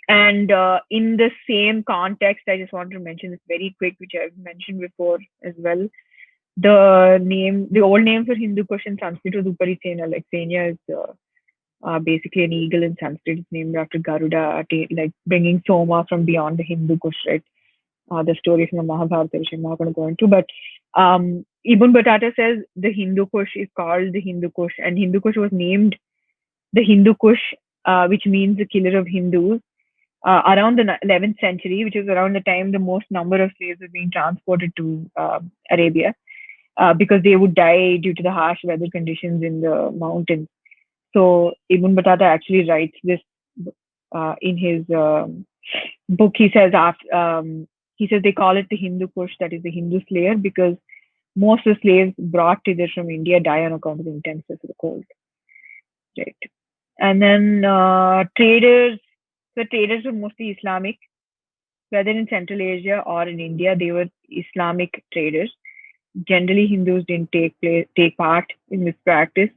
And in the same context, I just want to mention this very quick, which I've mentioned before as well. The old name for Hindu Kush in Sanskrit was Uparisena. Like Senya is basically an eagle in Sanskrit. It's named after Garuda, like bringing Soma from beyond the Hindu Kush, right? The story from the Mahabharata, which I'm not going to go into. But Ibn Battuta says the Hindu Kush is called the Hindu Kush, and Hindu Kush was named the Hindu Kush, which means the killer of Hindus, around the 11th century, which is around the time the most number of slaves were being transported to Arabia, because they would die due to the harsh weather conditions in the mountains. So Ibn Battuta actually writes this in his book. He says they call it the Hindu Kush, that is the Hindu slayer, because most of the slaves brought thither from India die on account of the intenseness of the cold. Right. And then traders, the traders were mostly Islamic, whether in Central Asia or in India, they were Islamic traders. Generally, Hindus didn't take part in this practice.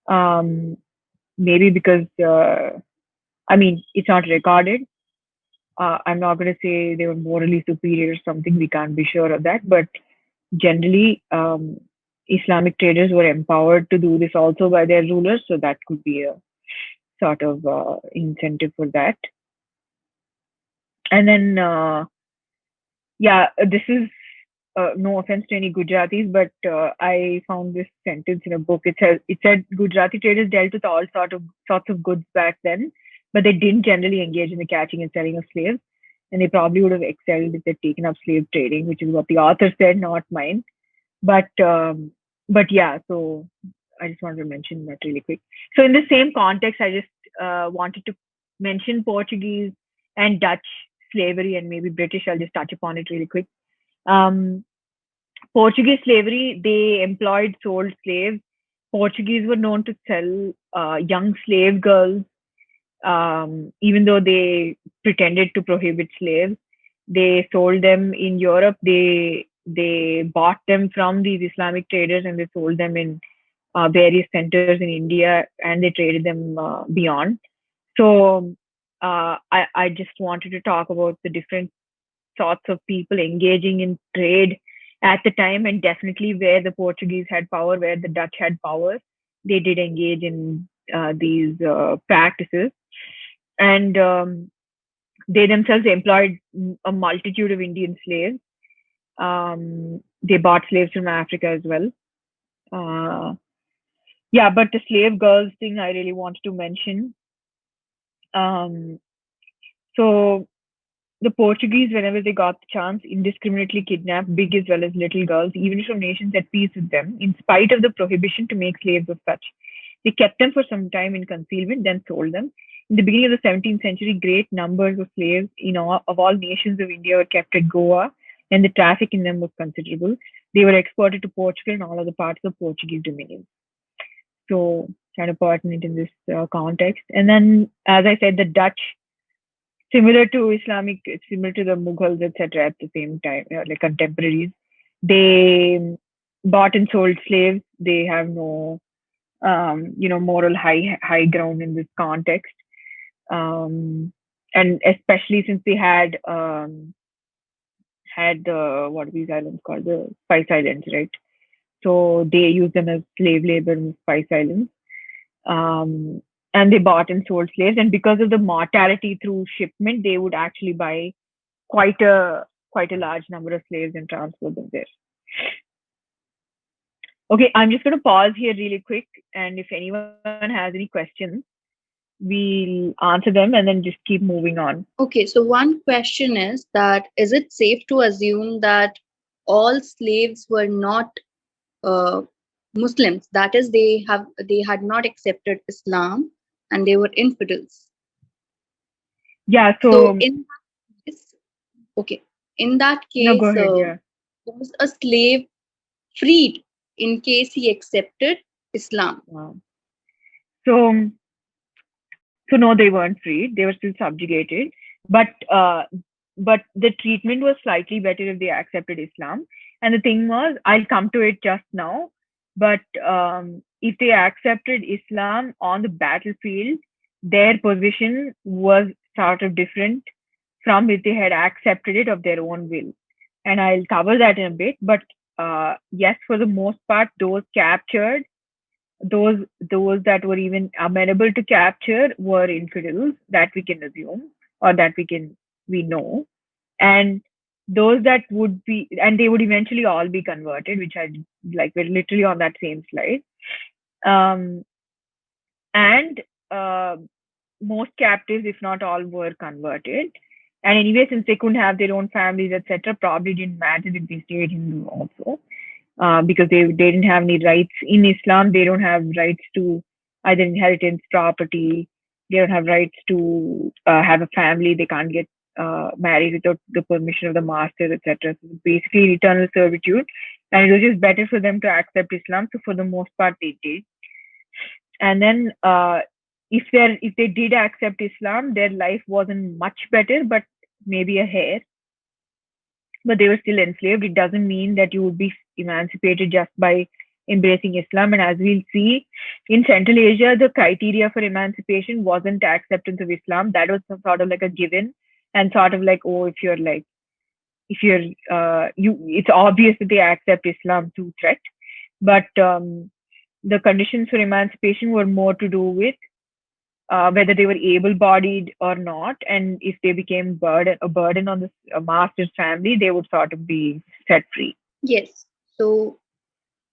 Maybe because, it's not recorded. I'm not going to say they were morally superior or something. We can't be sure of that. But generally, Islamic traders were empowered to do this also by their rulers. So that could be a sort of incentive for that. And then, this is no offense to any Gujaratis, but I found this sentence in a book. It said Gujarati traders dealt with all sorts of goods back then, but they didn't generally engage in the catching and selling of slaves, and they probably would have excelled if they'd taken up slave trading, which is what the author said, not mine. But yeah, so I just wanted to mention that really quick. So in the same context, I just wanted to mention Portuguese and Dutch slavery, and maybe British. I'll just touch upon it really quick. Portuguese slavery, they employed sold slaves. Portuguese were known to sell young slave girls, even though they pretended to prohibit slaves. They sold them in Europe. They bought them from these Islamic traders and they sold them in various centers in India, and they traded them beyond. So I just wanted to talk about the different sorts of people engaging in trade at the time, and definitely where the Portuguese had power, where the Dutch had power, they did engage in these practices. And they themselves employed a multitude of Indian slaves. They bought slaves from Africa as well. But the slave girls thing I really wanted to mention. So the Portuguese, whenever they got the chance, indiscriminately kidnapped big as well as little girls, even from nations at peace with them, in spite of the prohibition to make slaves of such. They kept them for some time in concealment, then sold them. In the beginning of the 17th century, great numbers of slaves of all nations of India were kept at Goa, and the traffic in them was considerable. They were exported to Portugal and all other parts of Portuguese dominion. So, kind of pertinent in this context. And then, as I said, the Dutch, similar to the Mughals, etc., at the same time, like contemporaries, they bought and sold slaves. They have no, moral high ground in this context. And especially since they had what are these islands called? The Spice Islands, right? So they used them as slave labor in Spice Islands. And they bought and sold slaves. And because of the mortality through shipment, they would actually buy quite a large number of slaves and transport them there. Okay, I'm just going to pause here really quick, and if anyone has any questions, we'll answer them and then just keep moving on. Okay, so one question is it safe to assume that all slaves were not Muslims? That is, they had not accepted Islam and they were infidels. Yeah. So in that case, no, go ahead. Yeah. Was a slave freed in case he accepted Islam? Wow. So no, they weren't freed. They were still subjugated, but the treatment was slightly better if they accepted Islam. And the thing was, I'll come to it just now, but if they accepted Islam on the battlefield, their position was sort of different from if they had accepted it of their own will. And I'll cover that in a bit. But yes, for the most part, those captured, those that were even amenable to capture were infidels, that we can assume, or that we know. And those that would be, and they would eventually all be converted, which I like, we're literally on that same slide. And most captives, if not all, were converted. And anyway, since they couldn't have their own families, etc., probably didn't matter if they stayed Hindu also. Because they didn't have any rights in Islam. They don't have rights to either inheritance, property. They don't have rights to have a family. They can't get married without the permission of the master, etc. So basically, eternal servitude. and it was just better for them to accept Islam. So for the most part, they did. And then if they did accept Islam, their life wasn't much better, but maybe a hair. But they were still enslaved. It doesn't mean that you would be emancipated just by embracing Islam. And as we'll see, in Central Asia, the criteria for emancipation wasn't acceptance of Islam. That was sort of like a given, and sort of like, oh, if you're it's obvious that they accept Islam through threat. But the conditions for emancipation were more to do with whether they were able-bodied or not, and if they became a burden on the master's family, they would sort of be set free. Yes. So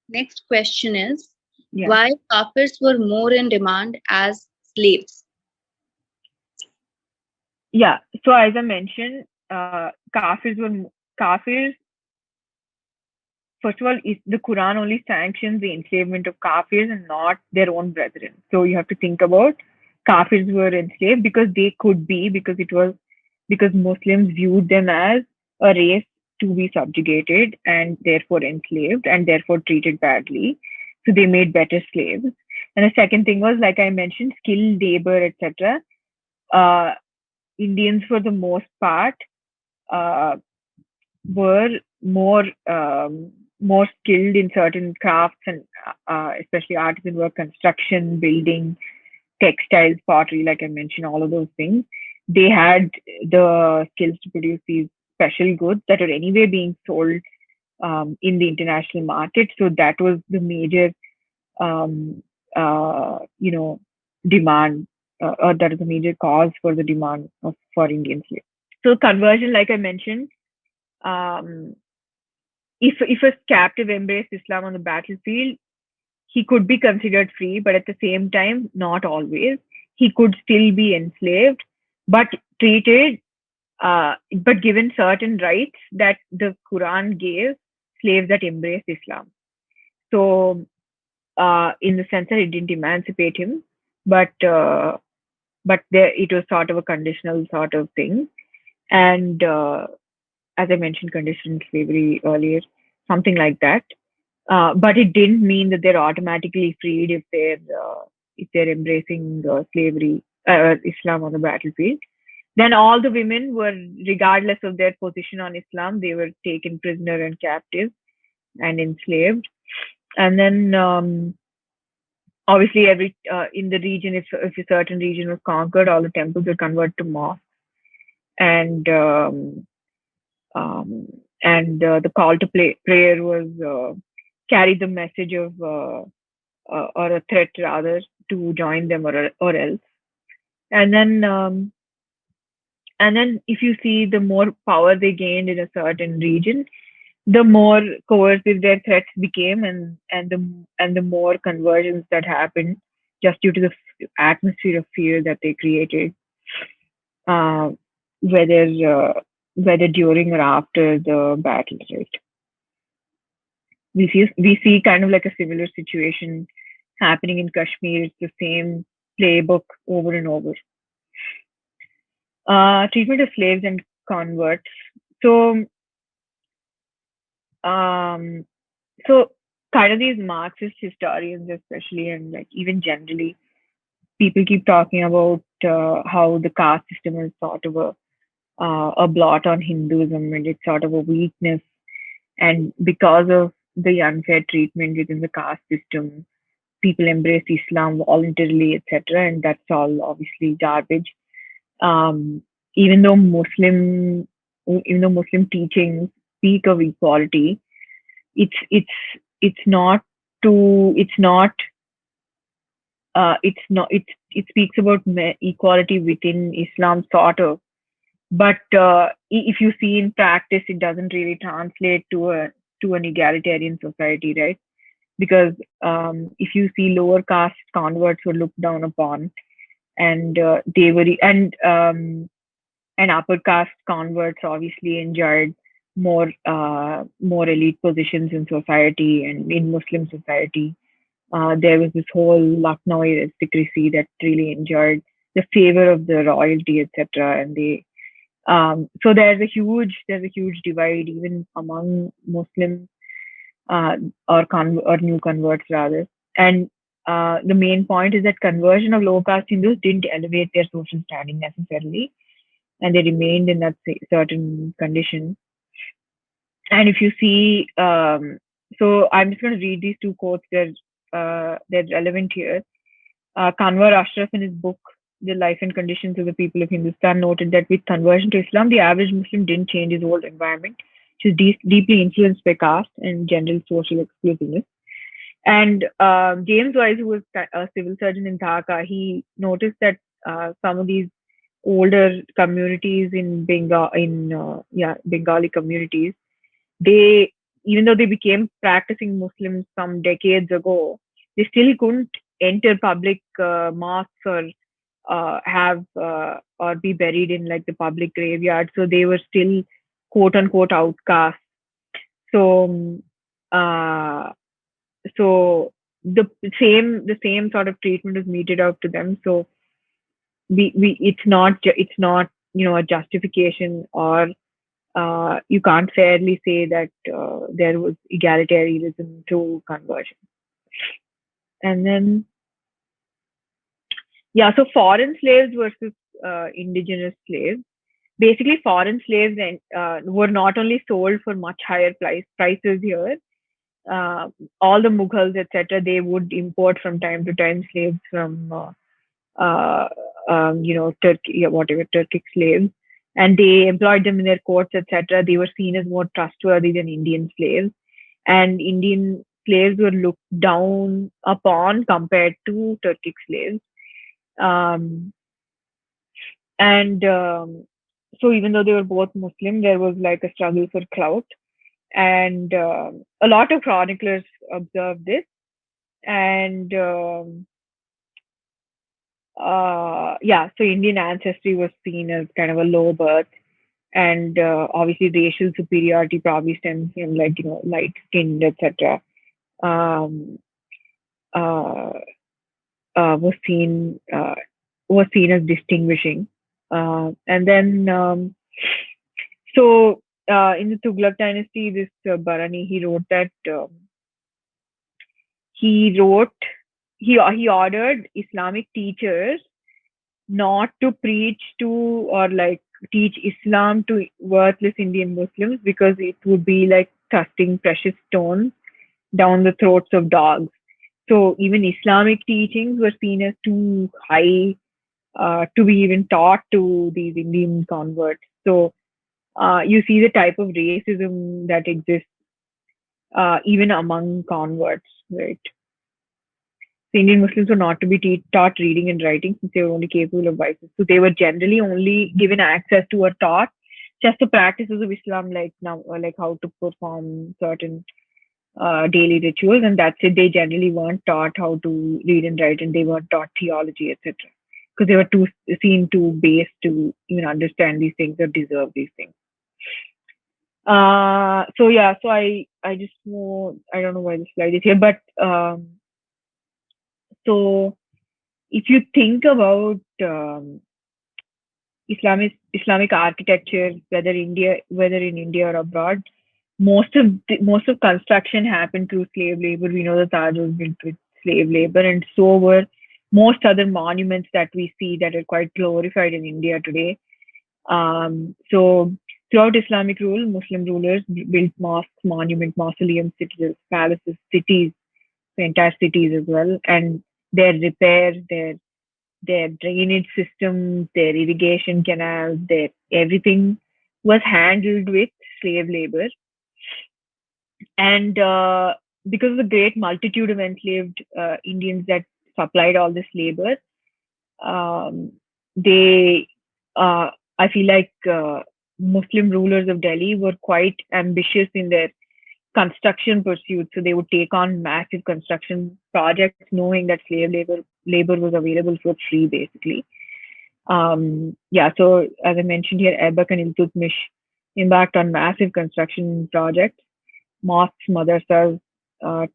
next question is Yeah, why kafirs were more in demand as slaves? yeah. So as I mentioned, kafirs. First of all, the Quran only sanctions the enslavement of kafirs and not their own brethren. So you have to think about kafirs were enslaved because they could be, because Muslims viewed them as a race to be subjugated and therefore enslaved and therefore treated badly. So they made better slaves. And the second thing was, like I mentioned, skilled labor, etc. Uh, Indians, for the most part, uh, were more more skilled in certain crafts, and especially artisan work, construction, building, textiles, pottery, like I mentioned, all of those things. They had the skills to produce these special goods that are anyway being sold in the international market. So that was the major, um, you know, demand, or that is a major cause for the demand for Indian slaves. So conversion, like I mentioned, um, if a captive embraced Islam on the battlefield, he could be considered free, but at the same time, not always. He could still be enslaved, but treated, but given certain rights that the Quran gave slaves that embraced Islam. So, in the sense that it didn't emancipate him, but there it was sort of a conditional sort of thing, and as I mentioned, conditional slavery earlier, something like that. But it didn't mean that they're automatically freed if they're embracing slavery, Islam on the battlefield. Then all the women were, regardless of their position on Islam, they were taken prisoner and captive and enslaved. And then obviously every in the region, if a certain region was conquered, all the temples were converted to mosques, and um, the call to prayer was carried the message of or a threat rather to join them, or else. And then if you see, the more power they gained in a certain region, the more coercive their threats became, and the more conversions that happened just due to the atmosphere of fear that they created, uh, whether uh, whether during or after the battle, right? We see kind of like a similar situation happening in Kashmir. It's the same playbook over and over. Treatment of slaves and converts. So, um, so kind of these Marxist historians, especially, and like even generally, people keep talking about how the caste system is sort of a blot on Hinduism, and it's sort of a weakness. And because of the unfair treatment within the caste system, people embrace Islam voluntarily, etc. And that's all obviously garbage. Um, even though Muslim, even though Muslim teachings speak of equality, it's it's it's not it's not it speaks about equality within Islam, sort of. But if you see in practice, it doesn't really translate to an egalitarian society, right? Because if you see, lower caste converts were looked down upon, and they were and upper caste converts obviously enjoyed more elite positions in society and in Muslim society. There was this whole Lucknowi aristocracy that really enjoyed the favor of the royalty, etc. And they so there's a huge divide even among Muslims, uh, or new converts rather. And the main point is that conversion of low caste Hindus didn't elevate their social standing necessarily, and they remained in that certain condition. And if you see, so I'm just going to read these two quotes. They're relevant here. Kanwar Ashraf, in his book The Life and Conditions of the People of Hindustan, noted that with conversion to Islam, the average Muslim didn't change his old environment, which is deeply influenced by caste and general social exclusiveness. And James Wise, who was a civil surgeon in Dhaka, he noticed that some of these older communities in Bengali communities, they, even though they became practicing Muslims some decades ago, they still couldn't enter public mosques or have or be buried in like the public graveyard. So they were still quote unquote outcasts. So uh, so the same sort of treatment is meted out to them. So we it's not a justification, or you can't fairly say that there was egalitarianism through conversion. And then, yeah, so foreign slaves versus indigenous slaves. Basically, foreign slaves were not only sold for much higher prices here. Uh, all the Mughals, etc., they would import from time to time slaves from uh, Turkey, yeah, whatever, Turkic slaves, and they employed them in their courts, etc. They were seen as more trustworthy than Indian slaves, and Indian slaves were looked down upon compared to Turkic slaves. Um, and So even though they were both Muslim, there was like a struggle for clout, and a lot of chroniclers observed this, and yeah, so Indian ancestry was seen as kind of a low birth, and obviously racial superiority probably stems from like light skinned, etc. Um, uh, was seen as distinguishing, and then so in the Tughlaq dynasty, this Barani, he wrote he ordered Islamic teachers not to preach to or like teach Islam to worthless Indian Muslims, because it would be like thrusting precious stones down the throats of dogs. So even Islamic teachings were seen as too high to be even taught to these Indian converts. So you see the type of racism that exists even among converts, right? So Indian Muslims were not to be taught reading and writing, since they were only capable of vices. So they were generally only given access to or taught just the practices of Islam, like now, like how to perform certain daily rituals, and that's it. They generally weren't taught how to read and write, and they weren't taught theology, etc., because they were too seen too base to even understand these things or deserve these things. So yeah, so I just know, I don't know why the slide is here, but so if you think about Islamic architecture, whether in India or abroad, most of construction happened through slave labor. We know the Taj was built with slave labor, and so were most other monuments that we see that are quite glorified in India today. So throughout Islamic rule, Muslim rulers built mosques, monuments, mausoleums, citadels, palaces, cities, the entire cities as well, and their repairs, their drainage systems, their irrigation canals, their everything was handled with slave labor. And because of the great multitude of enslaved Indians that supplied all this labor, um, they, I feel like Muslim rulers of Delhi were quite ambitious in their construction pursuits. So they would take on massive construction projects, knowing that slave labor was available for free, basically. Yeah, so as I mentioned here, Aibak and Iltutmish embarked on massive construction projects, mosques, madrasas,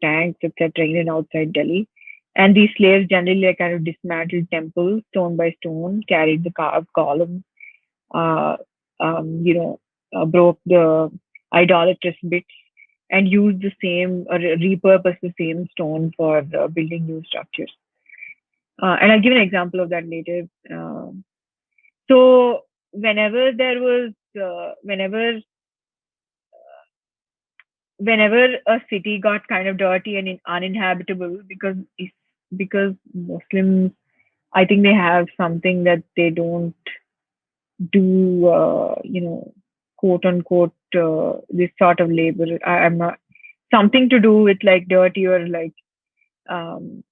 tanks, etc., in and outside Delhi. And these slaves generally like kind of dismantled temples stone by stone, carried the carved columns, uh, broke the idolatrous bits, and use the same or repurpose the same stone for building new structures. And I'll give an example of that later. So whenever there was, whenever a city got kind of dirty and uninhabitable because Muslims, I think they have something that they don't do, quote unquote, this sort of labor. I'm not something to do with like dirty or like, um,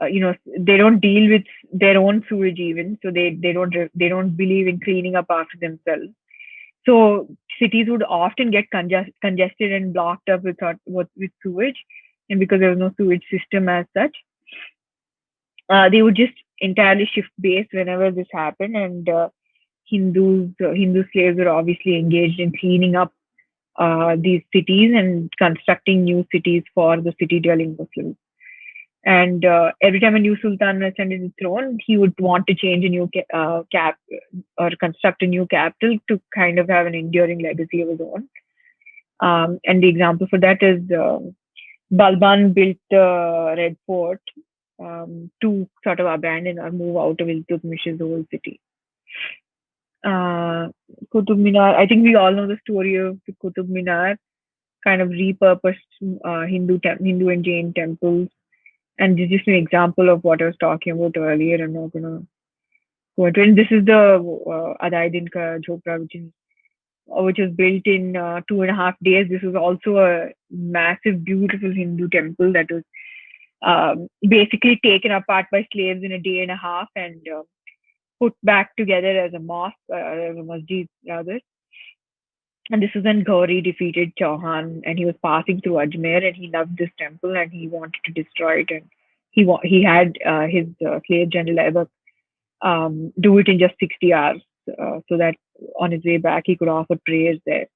they don't deal with their own sewage even, so they don't believe in cleaning up after themselves. So cities would often get congested and blocked up with sewage, and because there was no sewage system as such, they would just entirely shift base whenever this happened. And Hindu slaves were obviously engaged in cleaning up these cities and constructing new cities for the city-dwelling Muslims. And every time a new sultan ascended the throne, he would want to change a new cap or construct a new capital to kind of have an enduring legacy of his own. And the example for that is Balban built the Red Fort to sort of abandon or move out of Iltutmish's old city. Qutub Minar, I think we all know the story of the Qutub Minar, kind of repurposed Hindu and Jain temples. And this is just an example of what I was talking about earlier. I'm not gonna go into it. And this is the Adai Ka Jhopra, which was built in 2.5 days. This was also a massive, beautiful Hindu temple that was basically taken apart by slaves in a day and a half and put back together as a mosque, as a masjid rather. And this is when Gauri defeated Chauhan, and he was passing through Ajmer, and he loved this temple, and he wanted to destroy it. And he had his slave general Aibak do it in just 60 hours, so that on his way back he could offer prayers there,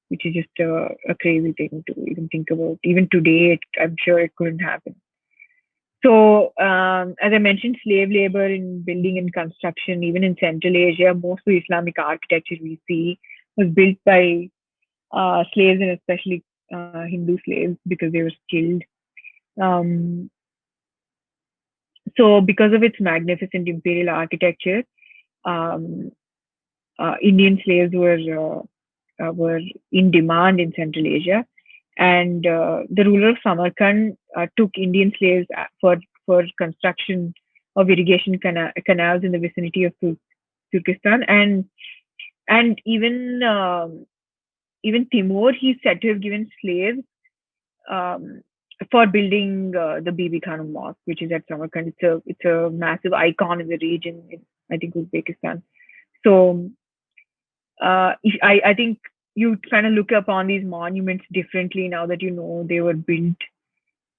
which is just a crazy thing to even think about. Even today, I'm sure it couldn't happen. So, as I mentioned, slave labor in building and construction, even in Central Asia, most of the Islamic architecture we see was built by slaves, and especially Hindu slaves, because they were skilled. Um, so, because of its magnificent imperial architecture, um, Indian slaves were in demand in Central Asia, and the ruler of Samarkand took Indian slaves for construction of irrigation canals in the vicinity of Turkestan, and even Timur, he's said to have given slaves um, for building the Bibi Khanum Mosque, which is at Samarkand. It's a massive icon in the region, in, I think, Uzbekistan. So I think you kind of look upon these monuments differently now that you know they were built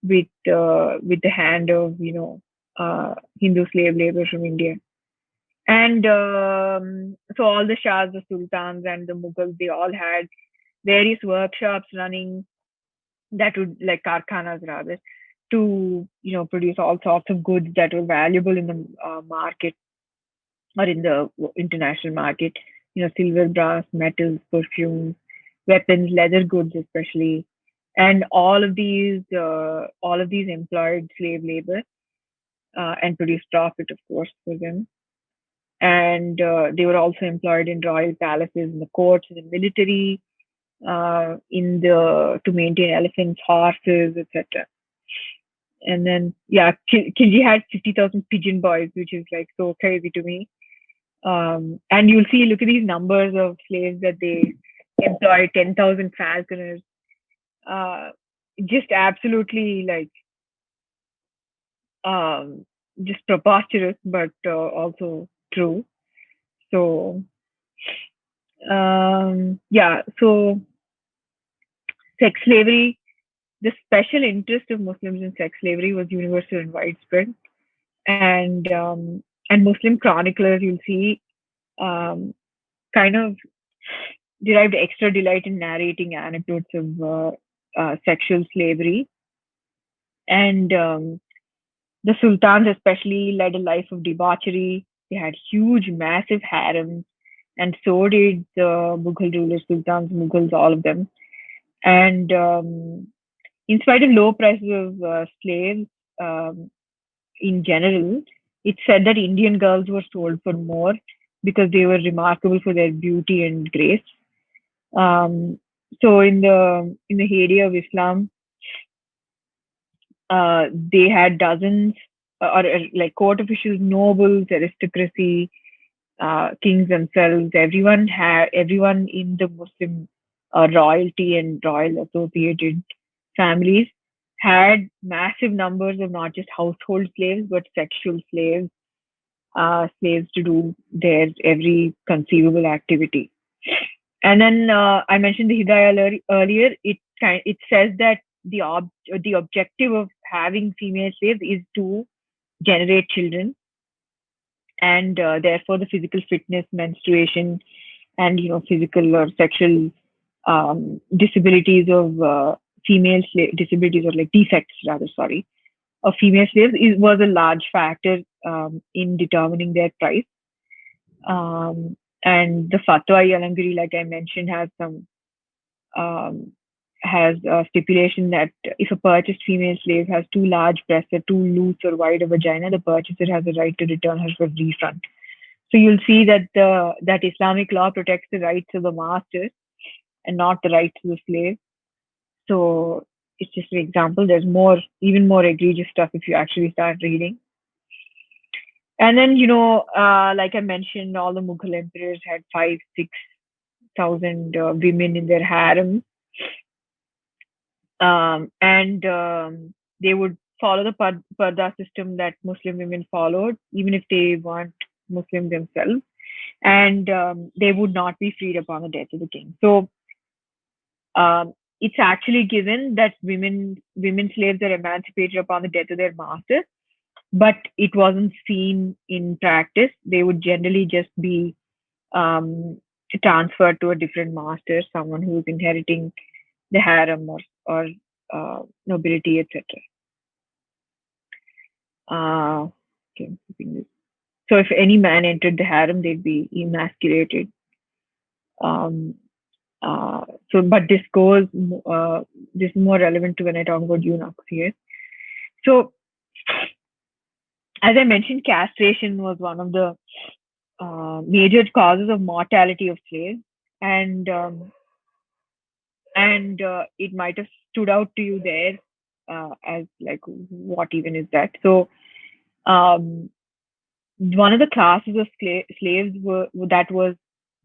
with the hand of Hindu slave labor from India. And so all the Shahs, the Sultans, and the Mughals, they all had various workshops running that would like karkhanas rather to produce all sorts of goods that were valuable in the market or in the international market. Silver, brass, metals, perfumes, weapons, leather goods, especially, and all of these employed slave labor and produced profit, of course, for them. And they were also employed in royal palaces, in the courts, in the military, to maintain elephants, horses, etc. And then, yeah, Khilji had 50,000 pigeon boys, which is like so crazy to me. And you'll see, look at these numbers of slaves that they employ, 10,000 falconers. Just absolutely like, just preposterous, but also true. So, yeah, so sex slavery, the special interest of Muslims in sex slavery was universal and widespread. And Muslim chroniclers, you'll see, kind of derived extra delight in narrating anecdotes of sexual slavery. And the sultans, especially, led a life of debauchery. They had huge, massive harems, and so did the Mughal rulers, sultans, Mughals, all of them. And in spite of low prices of slaves um, in general, it's said that Indian girls were sold for more because they were remarkable for their beauty and grace. Um, so in the heyday of Islam, they had dozens or like court officials, nobles, aristocracy, kings themselves. Everyone in the Muslim royalty and royal associated families had massive numbers of not just household slaves but sexual slaves, slaves to do their every conceivable activity. And then I mentioned the Hidayah earlier. It says that the objective of having female slaves is to generate children, and therefore the physical fitness, menstruation, and physical or sexual disabilities of disabilities or like defects rather, sorry, of female slaves was a large factor in determining their price. Um, and the Fatwa-I-Alamgiri, like I mentioned, um, has a stipulation that if a purchased female slave has too large breasts or too loose or wide a vagina, the purchaser has a right to return her for refund. So you'll see that that Islamic law protects the rights of the master and not the rights of the slave. So it's just an example. There's even more egregious stuff if you actually start reading. And then, like I mentioned, all the Mughal emperors had 6,000 women in their harem. And they would follow the Parda system that Muslim women followed, even if they weren't Muslim themselves. And they would not be freed upon the death of the king. So it's actually given that women slaves are emancipated upon the death of their master, but it wasn't seen in practice. They would generally just be um, transferred to a different master, someone who's inheriting the harem or nobility, etc. Okay, so if any man entered the harem, they'd be emasculated. Um, so, but this is more relevant to when I talk about eunuchs here. So, as I mentioned, castration was one of the major causes of mortality of slaves, and it might have stood out to you there as like, what even is that? So, um, one of the classes of slaves that was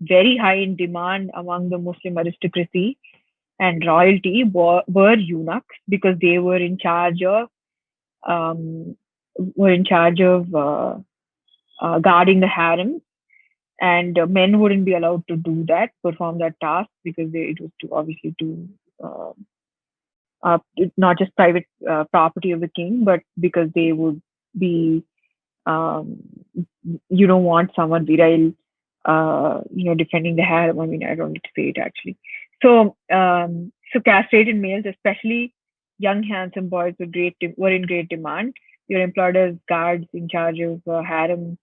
very high in demand among the Muslim aristocracy and royalty were eunuchs, because they um, were in charge of guarding the harem, and men wouldn't be allowed to perform that task, because it was obviously uh, not just private property of the king, but because they would be um, you don't want someone virile, defending the harem. I mean, I don't need to say it actually. So castrated males, especially young handsome boys, were in great demand. You're employed as guards in charge of harem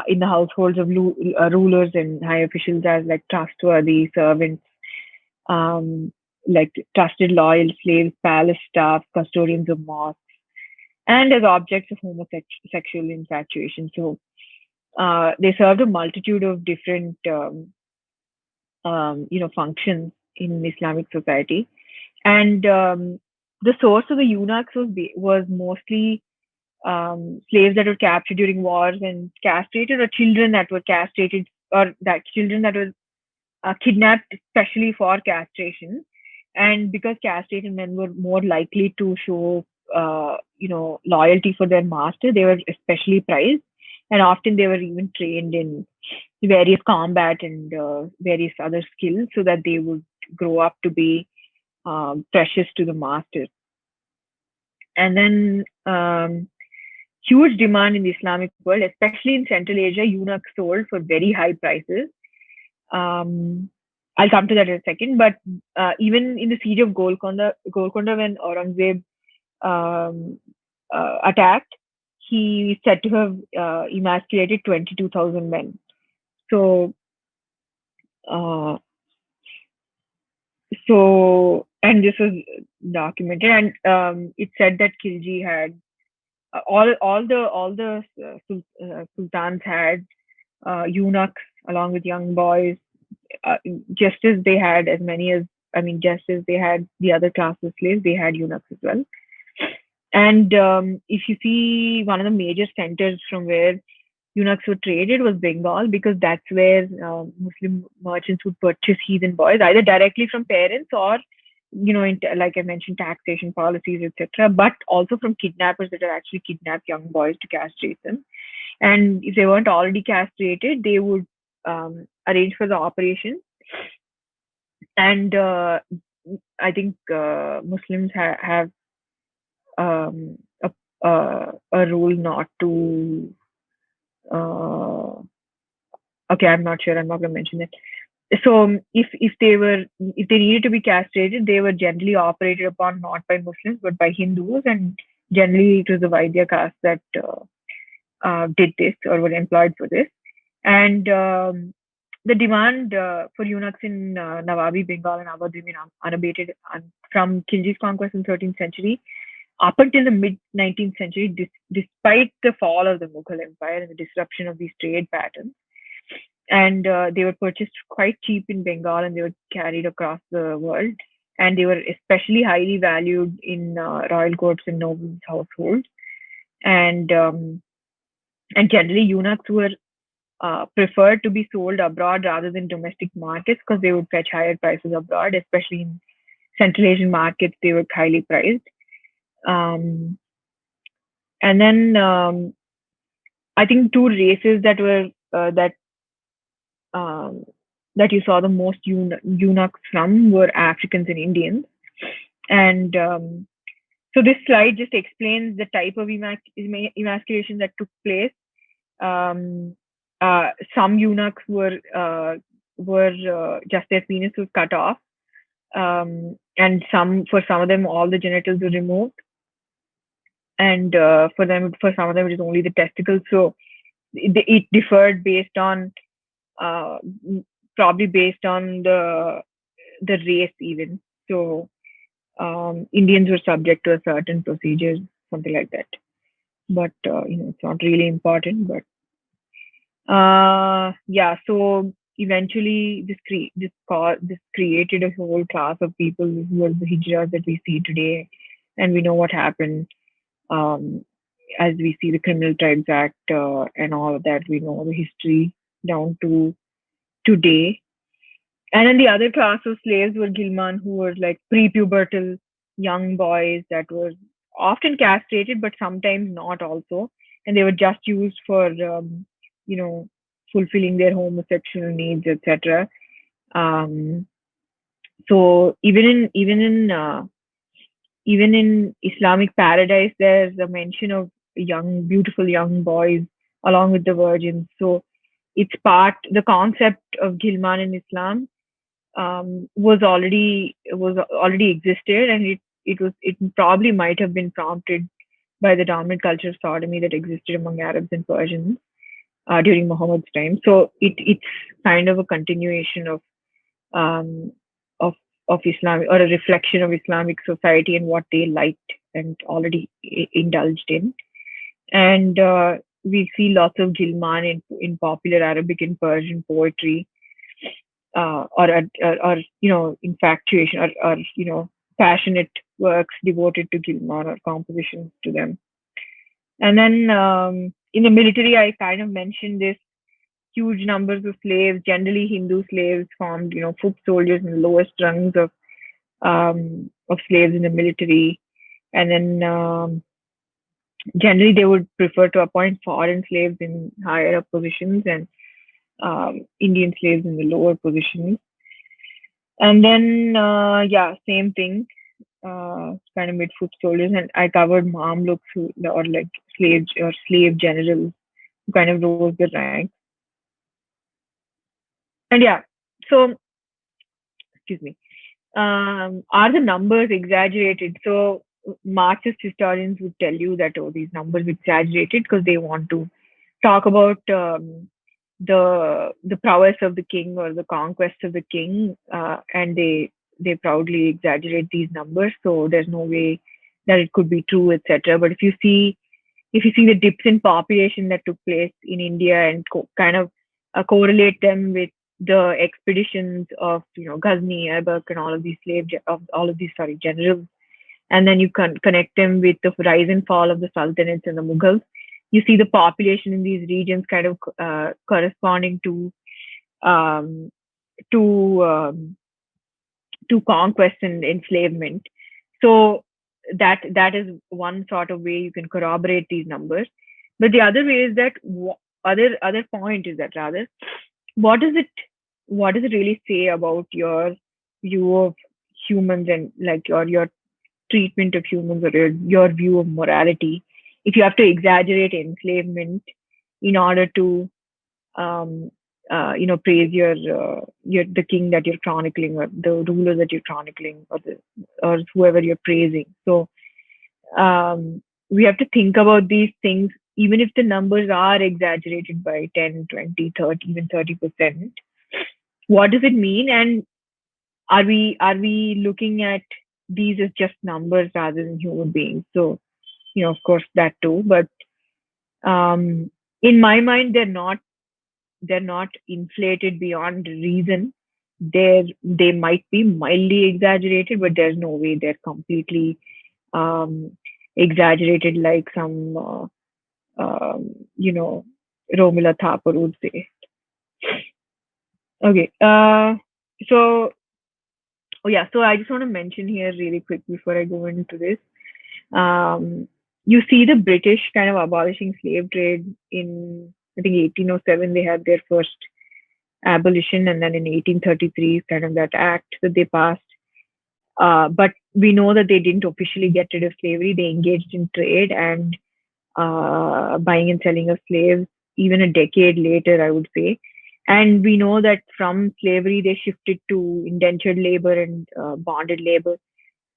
in the households of rulers and high officials, as like trustworthy servants, um, like trusted loyal slaves, palace staff, custodians of mosques, and as objects of homosexual infatuation. So they served a multitude of different, functions in Islamic society. And the source of the eunuchs was mostly slaves that were captured during wars and castrated, or children that were castrated, or that children that were kidnapped especially for castration. And because castrated men were more likely to show, loyalty for their master, they were especially prized. And often they were even trained in various combat and various other skills, so that they would grow up to be precious to the master. And then huge demand in the Islamic world, especially in Central Asia, eunuchs sold for very high prices. Um, I'll come to that in a second. But even in the siege of Golconda, when Aurangzeb um, attacked, he is said to have emasculated 22,000 men. So, uh, so and this was documented, and it said that Khilji had all the sultans had eunuchs along with young boys, uh, just as they had as many as I mean, just as they had the other class of slaves, they had eunuchs as well. And if you see, one of the major centers from where eunuchs were traded was Bengal, because that's where Muslim merchants would purchase heathen boys, either directly from parents or, like I mentioned, taxation policies, etc., but also from kidnappers that are actually kidnap young boys to castrate them. And if they weren't already castrated, they would arrange for the operation. And I think Muslims have um, a, a rule not to. Uh, okay, I'm not sure. I'm not going to mention it. So if they needed to be castrated, they were generally operated upon not by Muslims but by Hindus, and generally it was the Vaidya caste that did this or were employed for this. And the demand for eunuchs in Nawabi Bengal and Awadh remained unabated from Khilji's conquest in 13th century up until the mid 19th century, despite the fall of the Mughal Empire and the disruption of these trade patterns. And they were purchased quite cheap in Bengal, and they were carried across the world. And they were especially highly valued in royal courts and nobles' households. And and generally, eunuchs were preferred to be sold abroad rather than domestic markets, because they would fetch higher prices abroad, especially in Central Asian markets. They were highly prized. Um, and then I think two races that were um, that you saw the most eunuchs from were Africans and Indians. And so this slide just explains the type of emasculation that took place. Um, some eunuchs were just their penis was cut off, and for some of them all the genitals were removed, and for some of them it is only the testicles. So it differed based on uh, probably based on the race even. So Indians were subject to a certain procedures, something like that. But it's not really important. But yeah, so eventually this created a whole class of people who are the hijras that we see today, and we know what happened. Um, as we see the Criminal Tribes Act and all of that, we know the history down to today. And then the other class of slaves were Gilman, who were like prepubertal young boys that were often castrated, but sometimes not also. And they were just used for, you know, fulfilling their homosexual needs, etc. Um, so even in Islamic paradise, there's a mention of beautiful young boys along with the virgins. So it's the concept of Gilman in Islam was already existed, and it probably might have been prompted by the dominant culture of sodomy that existed among Arabs and Persians during Muhammad's time. So it's kind of a continuation um, of of Islam, or a reflection of Islamic society and what they liked and already indulged in. And we see lots of Gilman in popular Arabic and Persian poetry, or infatuation, or passionate works devoted to Gilman, or compositions to them. And then in the military, I kind of mentioned this. Huge numbers of slaves, generally Hindu slaves, formed foot soldiers in the lowest rungs of slaves in the military. And then generally they would prefer to appoint foreign slaves in higher up positions, and Indian slaves in the lower positions. And then, yeah, same thing, kind of mid foot soldiers. And I covered Mamluks, or like slaves or slave generals, who kind of rose the ranks. And yeah, so, excuse me, are the numbers exaggerated? So Marxist historians would tell you that, oh, these numbers are exaggerated because they want to talk about the prowess of the king or the conquest of the king, and they they proudly exaggerate these numbers, so there's no way that it could be true, etc. But if you see the dips in population that took place in India and kind of correlate them with the expeditions of Ghazni, Aybak, and all of these generals, and then you can connect them with the rise and fall of the Sultanates and the Mughals. You see the population in these regions kind of corresponding um, to conquest and enslavement. So that is one sort of way you can corroborate these numbers. But the other way is that other point is that rather, what does it really say about your view of humans and like your treatment of humans, or your view of morality, if you have to exaggerate enslavement in order to um, praise your the king that you're chronicling, or the ruler that you're chronicling, or whoever you're praising. So we have to think about these things, even if the numbers are exaggerated by 10, 20, 30, even 30%. What does it mean? And are we looking at these as just numbers rather than human beings? So, of course, that too. But in my mind, they're not inflated beyond reason. They might be mildly exaggerated, but there's no way they're completely um, exaggerated like some you know Romila Thapar would say. Okay. So oh yeah, so I just want to mention here really quick before I go into this. Um, you see the British kind of abolishing slave trade in, I think, 1807. They had their first abolition, and then in 1833, kind of that act that they passed. But we know that they didn't officially get rid of slavery. They engaged in trade and buying and selling of slaves, even a decade later, I would say. And we know that from slavery, they shifted to indentured labor and bonded labor.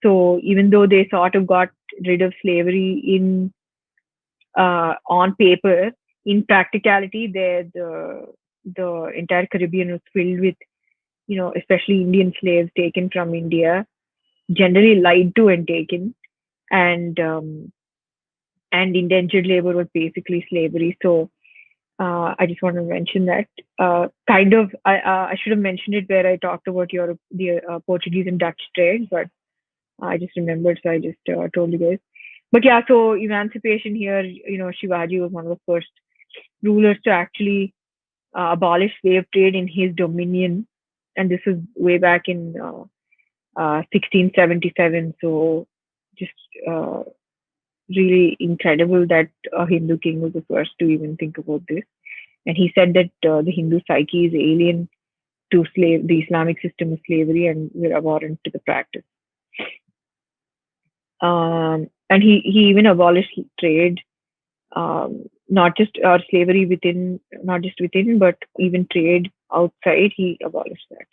So even though they sort of got rid of slavery in on paper, in practicality, the entire Caribbean was filled with, especially Indian slaves taken from India, generally lied to and taken, and indentured labor was basically slavery. So I just want to mention that. I should have mentioned it where I talked about the Portuguese and Dutch trade, but I just remembered, so I just told you guys. But yeah, so emancipation here, Shivaji was one of the first rulers to actually abolish slave trade in his dominion, and this is way back in 1677. So just really incredible that a Hindu king was the first to even think about this. And he said that the Hindu psyche is alien to the Islamic system of slavery, and we're abhorrent to the practice. And he even abolished trade, not just slavery within, not just within, but even trade outside. He abolished that.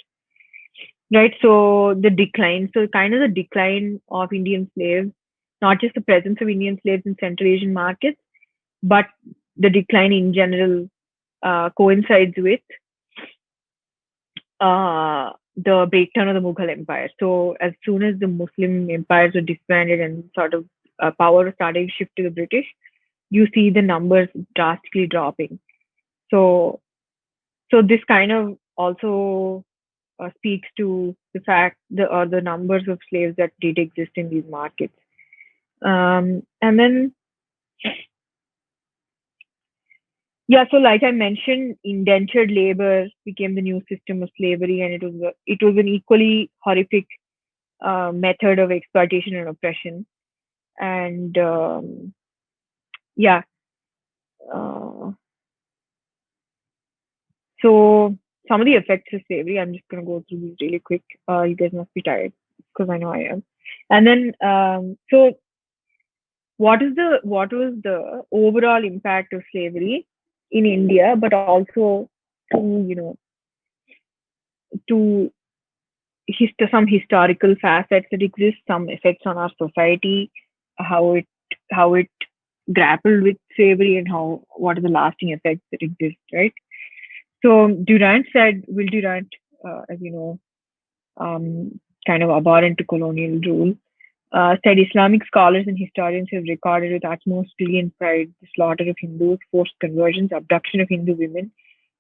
Right. So kind of the decline of Indian slaves, not just the presence of Indian slaves in Central Asian markets, but the decline in general coincides with the breakdown of the Mughal Empire. So as soon as the Muslim empires were disbanded and sort of power started to shift to the British, you see the numbers drastically dropping. So this kind of also speaks to the fact the numbers of slaves that did exist in these markets. And then yeah, so like I mentioned, indentured labor became the new system of slavery, and it was an equally horrific method of exploitation and oppression. And yeah, uh, so some of the effects of slavery, I'm just going to go through these really quick. You guys must be tired because I know I am. And then, so what was the overall impact of slavery in India, but also to to some historical facets that exist, some effects on our society, how it grappled with slavery, and what are the lasting effects that exist, right? So Will Durant, as you know, um, kind of abhorrent to colonial rule. Said Islamic scholars and historians have recorded with utmost glee and pride the slaughter of Hindus, forced conversions, abduction of Hindu women,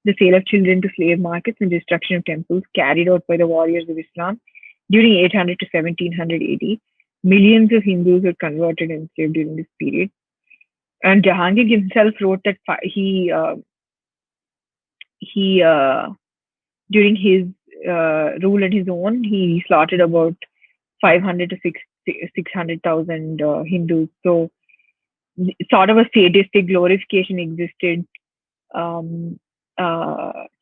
the sale of children to slave markets, and destruction of temples carried out by the warriors of Islam during 800 to 1700 AD. Millions of Hindus were converted and enslaved during this period. And Jahangir himself wrote that he during his rule and his own, he slaughtered about 500 to 600,000 Hindus. So, sort of a sadistic glorification existed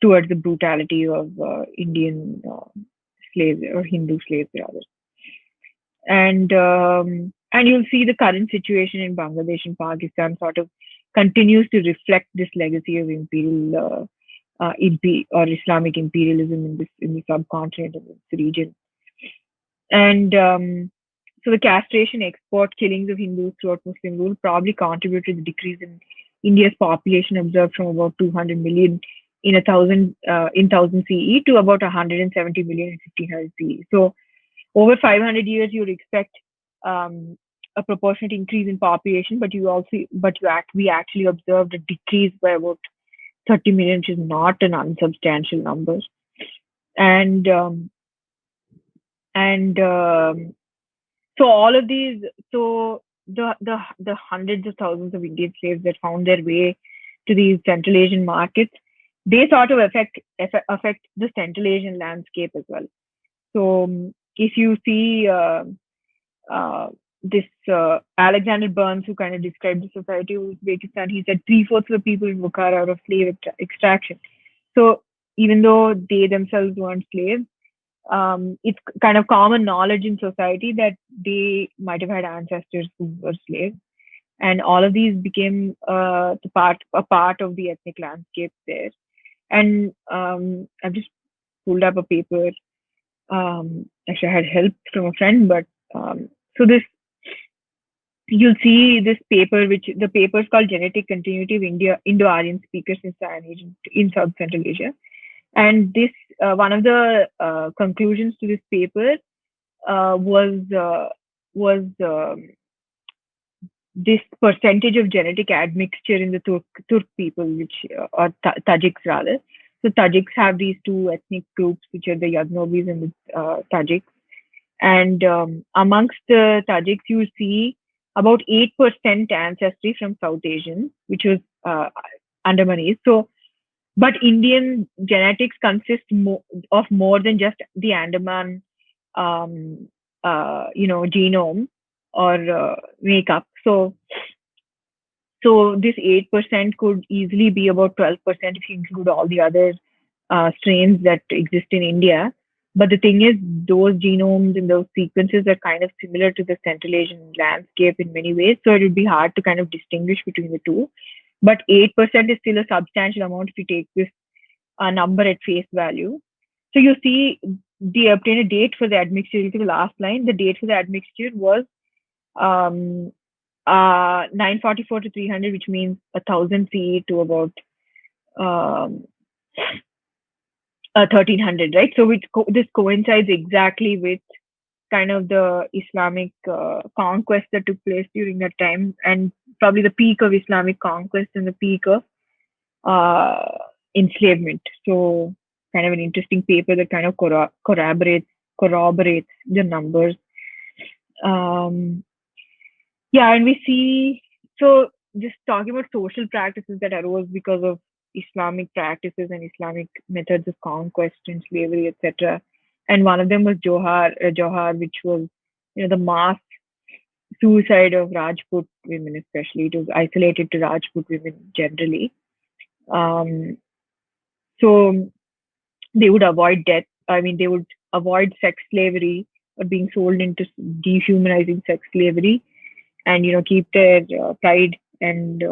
towards the brutality of Indian slaves or Hindu slaves rather. And you'll see the current situation in Bangladesh and Pakistan sort of continues to reflect this legacy of imperial or Islamic imperialism in the subcontinent and this region. And so the castration, export, killings of Hindus throughout Muslim rule probably contributed to the decrease in India's population observed from about 200 million in 1000 CE to about 170 million in 1500 CE. So over 500 years, you would expect a proportionate increase in population, we actually observed a decrease by about 30 million, which is not an unsubstantial number. And so all of these, so the hundreds of thousands of Indian slaves that found their way to these Central Asian markets, they sort of affect the Central Asian landscape as well. So if you see this Alexander Burns, who kind of described the society of Uzbekistan, he said 3/4 of the people in Bukhara are of slave extraction. So even though they themselves weren't slaves, it's kind of common knowledge in society that they might have had ancestors who were slaves, and all of these became a part of the ethnic landscape there. And I've just pulled up a paper. Actually, I had help from a friend, but so this you'll see this paper, which the paper is called "Genetic Continuity of Indo-Aryan Speakers in Cyan in South Central Asia." And this one of the conclusions to this paper was this percentage of genetic admixture in the Turk people, or Tajiks rather. So Tajiks have these two ethnic groups, which are the Yaznobis and the Tajiks. And amongst the Tajiks, you see about 8% ancestry from South Asians, which was Andamanese. So, but Indian genetics consist of more than just the Andaman, genome or makeup. So this 8% could easily be about 12% if you include all the other strains that exist in India. But the thing is, those genomes and those sequences are kind of similar to the Central Asian landscape in many ways. So it would be hard to kind of distinguish between the two. But 8% is still a substantial amount if you take this number at face value. So you see, they obtain a date for the admixture. You see the last line. The date for the admixture was 944 to 300, which means 1000 CE to about 1300, right? So this coincides exactly with kind of the Islamic conquest that took place during that time, and probably the peak of Islamic conquest and the peak of enslavement. So kind of an interesting paper that kind of corroborates the numbers. And we see, so just talking about social practices that arose because of Islamic practices and Islamic methods of conquest and slavery, etc. And one of them was Johar, which was, the mass suicide of Rajput women, especially. It was isolated to Rajput women generally. So they would avoid death. I mean, they would avoid sex slavery or being sold into dehumanizing sex slavery, and keep their pride and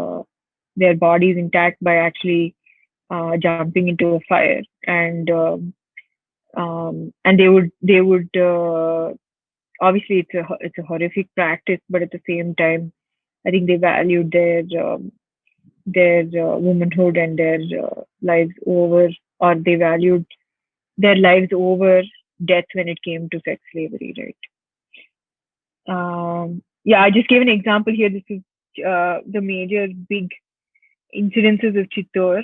their bodies intact by actually jumping into a fire. And they would obviously it's a horrific practice, but at the same time, I think they valued their womanhood and their lives over, or they valued their lives over death when it came to sex slavery, right? Yeah, I just gave an example here. This is the major big incidences of Chittor,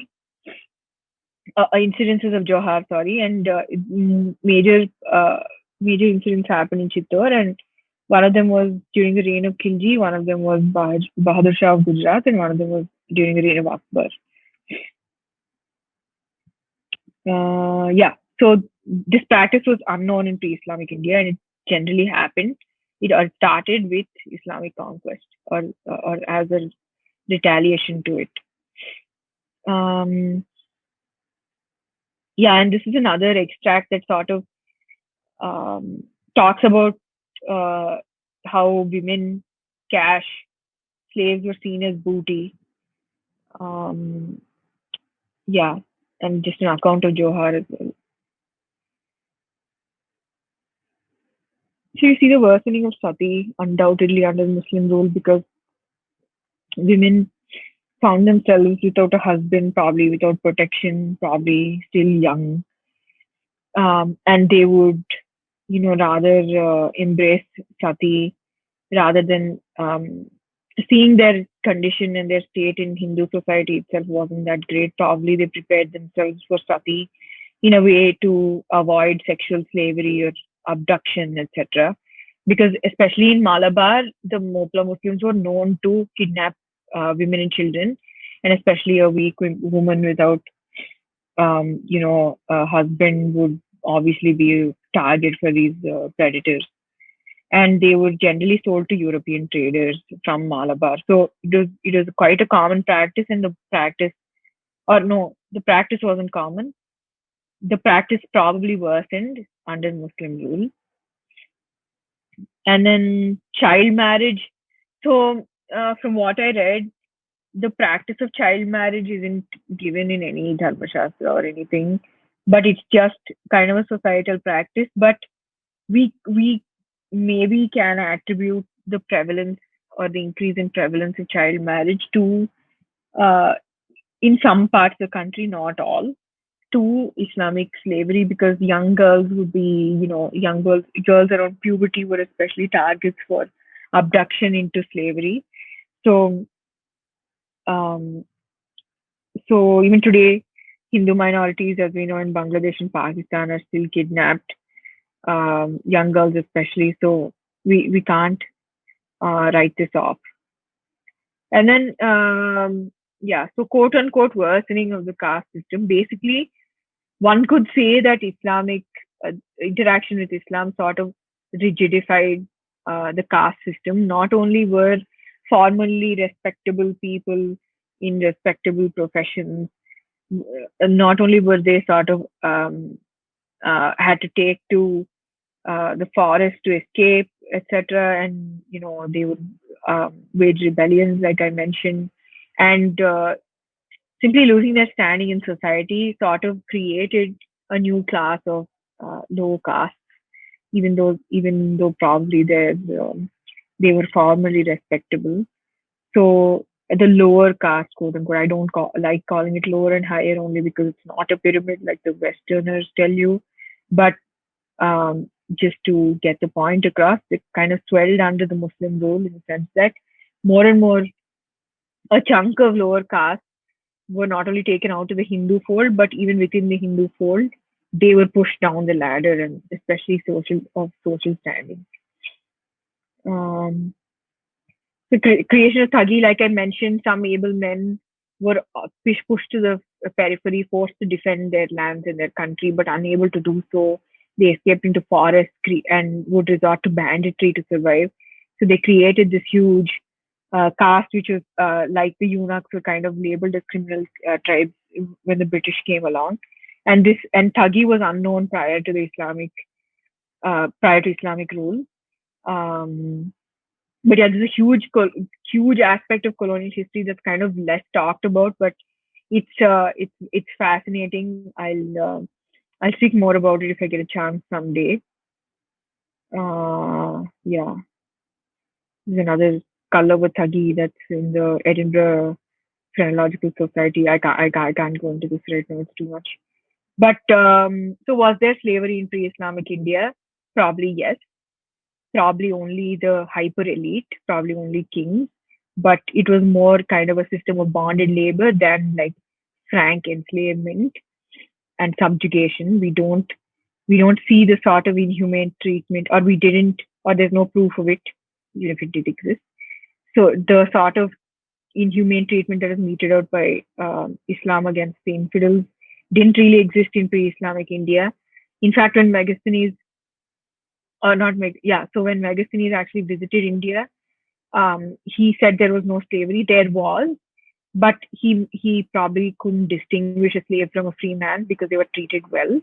incidences of Johar, sorry, and major major incidents happened in Chittor, and one of them was during the reign of Khilji, one of them was Bahadur Shah of Gujarat, and one of them was during the reign of Akbar. Yeah, so this practice was unknown in pre-Islamic India, and it generally happened. It all started with Islamic conquest, or as a retaliation to it. Um, yeah, and this is another extract that sort of um, talks about uh, how women, cash, slaves were seen as booty. Um, yeah, and just an account of Johar as well. So you see the worsening of sati undoubtedly under Muslim rule because women found themselves without a husband, probably without protection, probably still young, and they would, rather embrace sati rather than seeing their condition and their state in Hindu society itself wasn't that great. Probably they prepared themselves for sati in a way to avoid sexual slavery or abduction, etc. Because especially in Malabar, the Mopla Muslims were known to kidnap women and children, and especially a weak woman without, a husband would obviously be a target for these predators. And they were generally sold to European traders from Malabar. So it was quite a common practice, and the practice, or no, the practice wasn't common. The practice probably worsened under Muslim rule. And then child marriage. So, from what I read, the practice of child marriage isn't given in any Dharma Shastra or anything, but it's just kind of a societal practice. But we maybe can attribute the prevalence or the increase in prevalence of child marriage to, uh, in some parts of the country, not all, to Islamic slavery, because young girls would be, young girls around puberty were especially targets for abduction into slavery. So, um, so even today, Hindu minorities, as we know, in Bangladesh and Pakistan, are still kidnapped, young girls especially. So we can't write this off. And then, yeah, so quote unquote worsening of the caste system. Basically, one could say that Islamic interaction with Islam sort of rigidified the caste system. Not only were formally respectable people in respectable professions, not only were they sort of had to take to the forest to escape, etc., and they would wage rebellions, like I mentioned, and simply losing their standing in society sort of created a new class of low caste, even though probably they were formally respectable. So the lower caste, quote unquote, I don't like calling it lower and higher only because it's not a pyramid like the Westerners tell you, but just to get the point across, it kind of swelled under the Muslim rule in the sense that more and more a chunk of lower caste were not only taken out of the Hindu fold, but even within the Hindu fold, they were pushed down the ladder, and especially social standing. Um, the creation of Thagi, like I mentioned, some able men were pushed to the periphery, forced to defend their lands and their country, but unable to do so. They escaped into forests and would resort to banditry to survive. So they created this huge caste, which was like the eunuchs were kind of labeled as criminal tribes when the British came along. And Thagi was unknown prior to Islamic rule. Um, but yeah, there's a huge aspect of colonial history that's kind of less talked about, but it's fascinating. I'll speak more about it if I get a chance someday. Yeah, there's another color with Thagi that's in the Edinburgh Phrenological Society. I can't go into this right now. It's too much. But so was there slavery in pre-Islamic India? Probably yes. Probably only the hyper elite, probably only kings. But it was more kind of a system of bonded labor than like frank enslavement and subjugation. We don't see the sort of inhumane treatment, or we didn't, or there's no proof of it, even if it did exist. So the sort of inhumane treatment that was meted out by Islam against the infidels didn't really exist in pre-Islamic India. In fact, when Megasthenes, or not yeah, so when Megasthenes actually visited India, he said there was no slavery. There was, but he probably couldn't distinguish a slave from a free man because they were treated well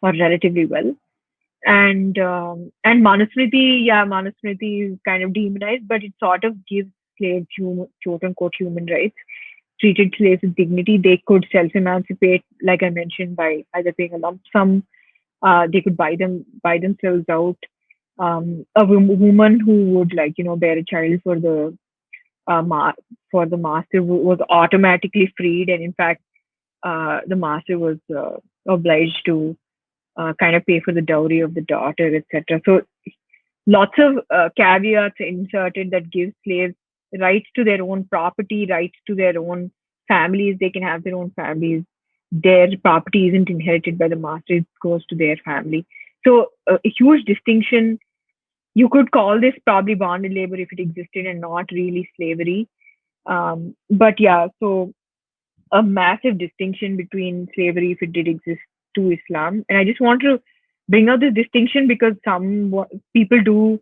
or relatively well. And Manusmriti, yeah, Manusmriti is kind of demonized, but it sort of gives slaves quote unquote human rights, treated slaves with dignity. They could self emancipate, like I mentioned, by either paying a lump sum. They could buy themselves out. A woman who would like bear a child for the for the master was automatically freed, and in fact, the master was obliged to kind of pay for the dowry of the daughter, etc. So lots of caveats inserted that give slaves rights to their own property, rights to their own families. They can have their own families. Their property isn't inherited by the master; it goes to their family. So a huge distinction. You could call this probably bonded labor if it existed and not really slavery. But yeah, so a massive distinction between slavery, if it did exist, to Islam. And I just want to bring out this distinction because some people do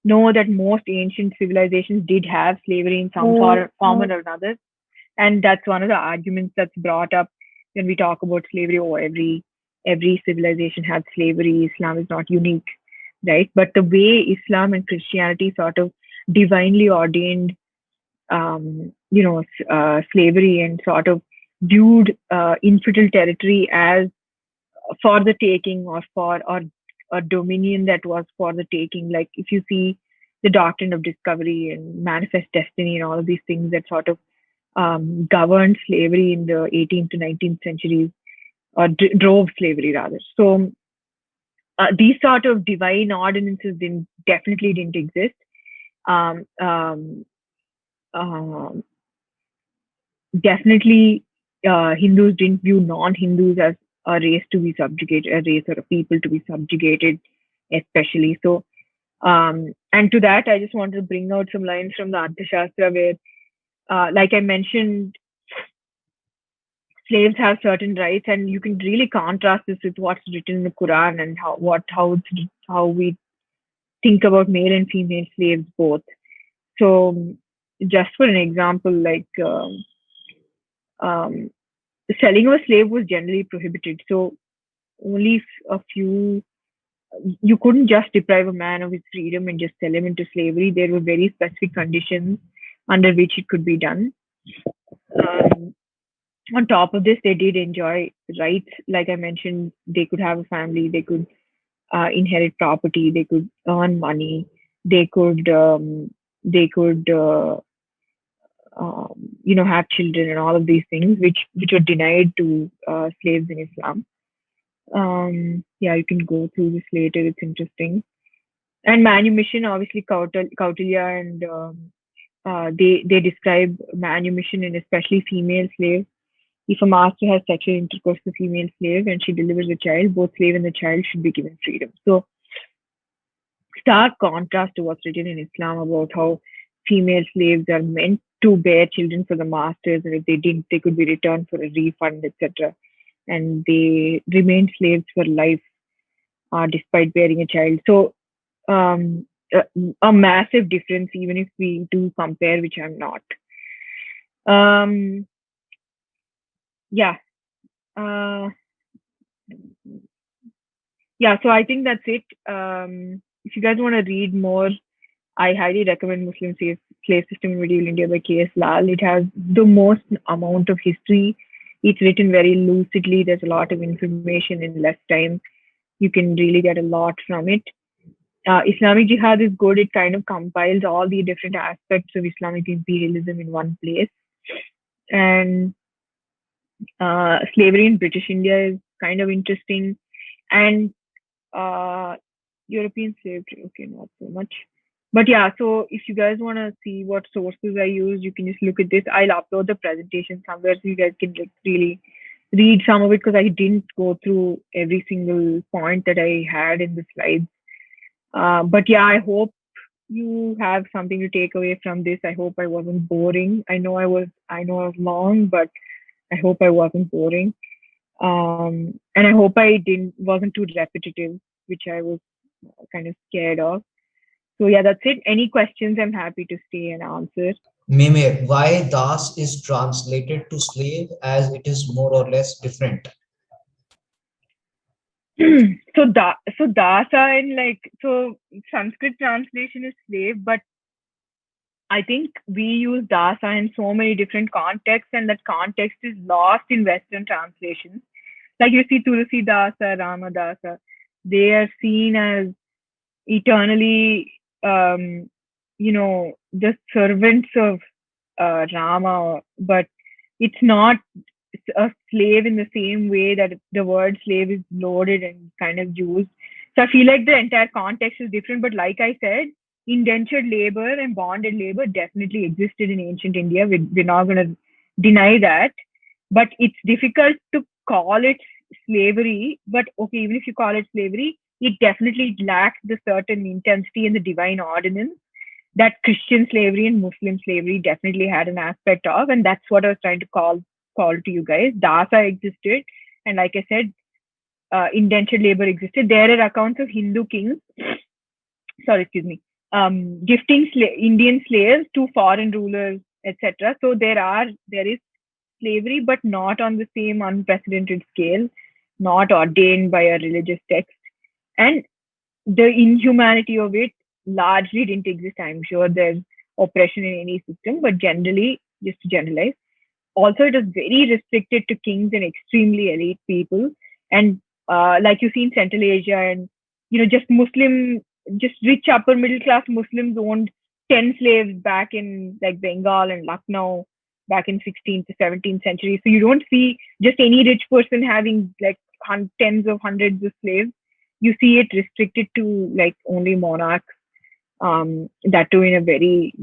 know that most ancient civilizations did have slavery in some form or another. And that's one of the arguments that's brought up when we talk about slavery. Oh, every civilization had slavery. Islam is not unique, right? But the way Islam and Christianity sort of divinely ordained slavery and sort of viewed infidel territory as for the taking or for or a dominion that was for the taking. Like if you see the doctrine of discovery and manifest destiny and all of these things that sort of governed slavery in the 18th to 19th centuries, or drove slavery rather. So these sort of divine ordinances definitely didn't exist. Um, um, um, Definitely, Hindus didn't view non-Hindus as a race to be subjugated, a race or a people to be subjugated, especially. So, and to that, I just wanted to bring out some lines from the Arthashastra where, like I mentioned, slaves have certain rights, and you can really contrast this with what's written in the Quran and how we think about male and female slaves both. So, just for an example, like. Um, the selling of a slave was generally prohibited. So only a few, you couldn't just deprive a man of his freedom and just sell him into slavery. There were very specific conditions under which it could be done. Um, on top of this, they did enjoy rights. Like I mentioned, they could have a family, they could inherit property, they could earn money, they could they could have children and all of these things, which were denied to slaves in Islam. Yeah, you can go through this later. It's interesting. And manumission, obviously, Kautilya and they describe manumission in especially female slaves. If a master has sexual intercourse with a female slave and she delivers a child, both slave and the child should be given freedom. So, stark contrast to what's written in Islam about how female slaves are meant to bear children for the masters, and if they didn't, they could be returned for a refund, etc. And they remained slaves for life despite bearing a child. So, um, a, a massive difference, even if we do compare, which I'm not. Um, yeah. Uh, yeah, so I think that's it. If you guys want to read more, I highly recommend Muslim Slave System in Medieval India by K.S. Lal. It has the most amount of history. It's written very lucidly. There's a lot of information in less time. You can really get a lot from it. Islamic Jihad is good. It kind of compiles all the different aspects of Islamic imperialism in one place. And slavery in British India is kind of interesting. And European slavery, okay, not so much. But yeah, so if you guys want to see what sources I use, you can just look at this. I'll upload the presentation somewhere so you guys can like really read some of it, because I didn't go through every single point that I had in the slides. But yeah, I hope you have something to take away from this. I hope I wasn't boring. I know I was long, but I hope I wasn't boring. And I hope I didn't wasn't too repetitive, which I was kind of scared of. So yeah, that's it. Any questions, I'm happy to stay and answer. Meme, why das is translated to slave as it is more or less different? So dasa in like, so Sanskrit translation is slave, but I think we use dasa in so many different contexts, and that context is lost in Western translations. Like you see Tulsi Dasa, Ramadasa, they are seen as eternally, the servants of Rama, but it's not a slave in the same way that the word slave is loaded and kind of used. So I feel like the entire context is different. But like I said, indentured labor and bonded labor definitely existed in ancient India. We're not going to deny that. But it's difficult to call it slavery. But okay, even if you call it slavery, it definitely lacks the certain intensity and the divine ordinance that Christian slavery and Muslim slavery definitely had an aspect of. And that's what I was trying to call to you guys. Dasa existed, and like I said, indentured labor existed. There are accounts of Hindu kings, gifting Indian slaves to foreign rulers, etc. So there is slavery, but not on the same unprecedented scale, not ordained by a religious text, and the inhumanity of it largely didn't exist. I'm sure there's oppression in any system, but generally, just to generalize, also it was very restricted to kings and extremely elite people. And like you see in Central Asia, and just rich upper middle class Muslims owned 10 slaves back in like Bengal and Lucknow back in 16th to 17th century. So you don't see just any rich person having like tens of hundreds of slaves. You see it restricted to like only monarchs, that too in a very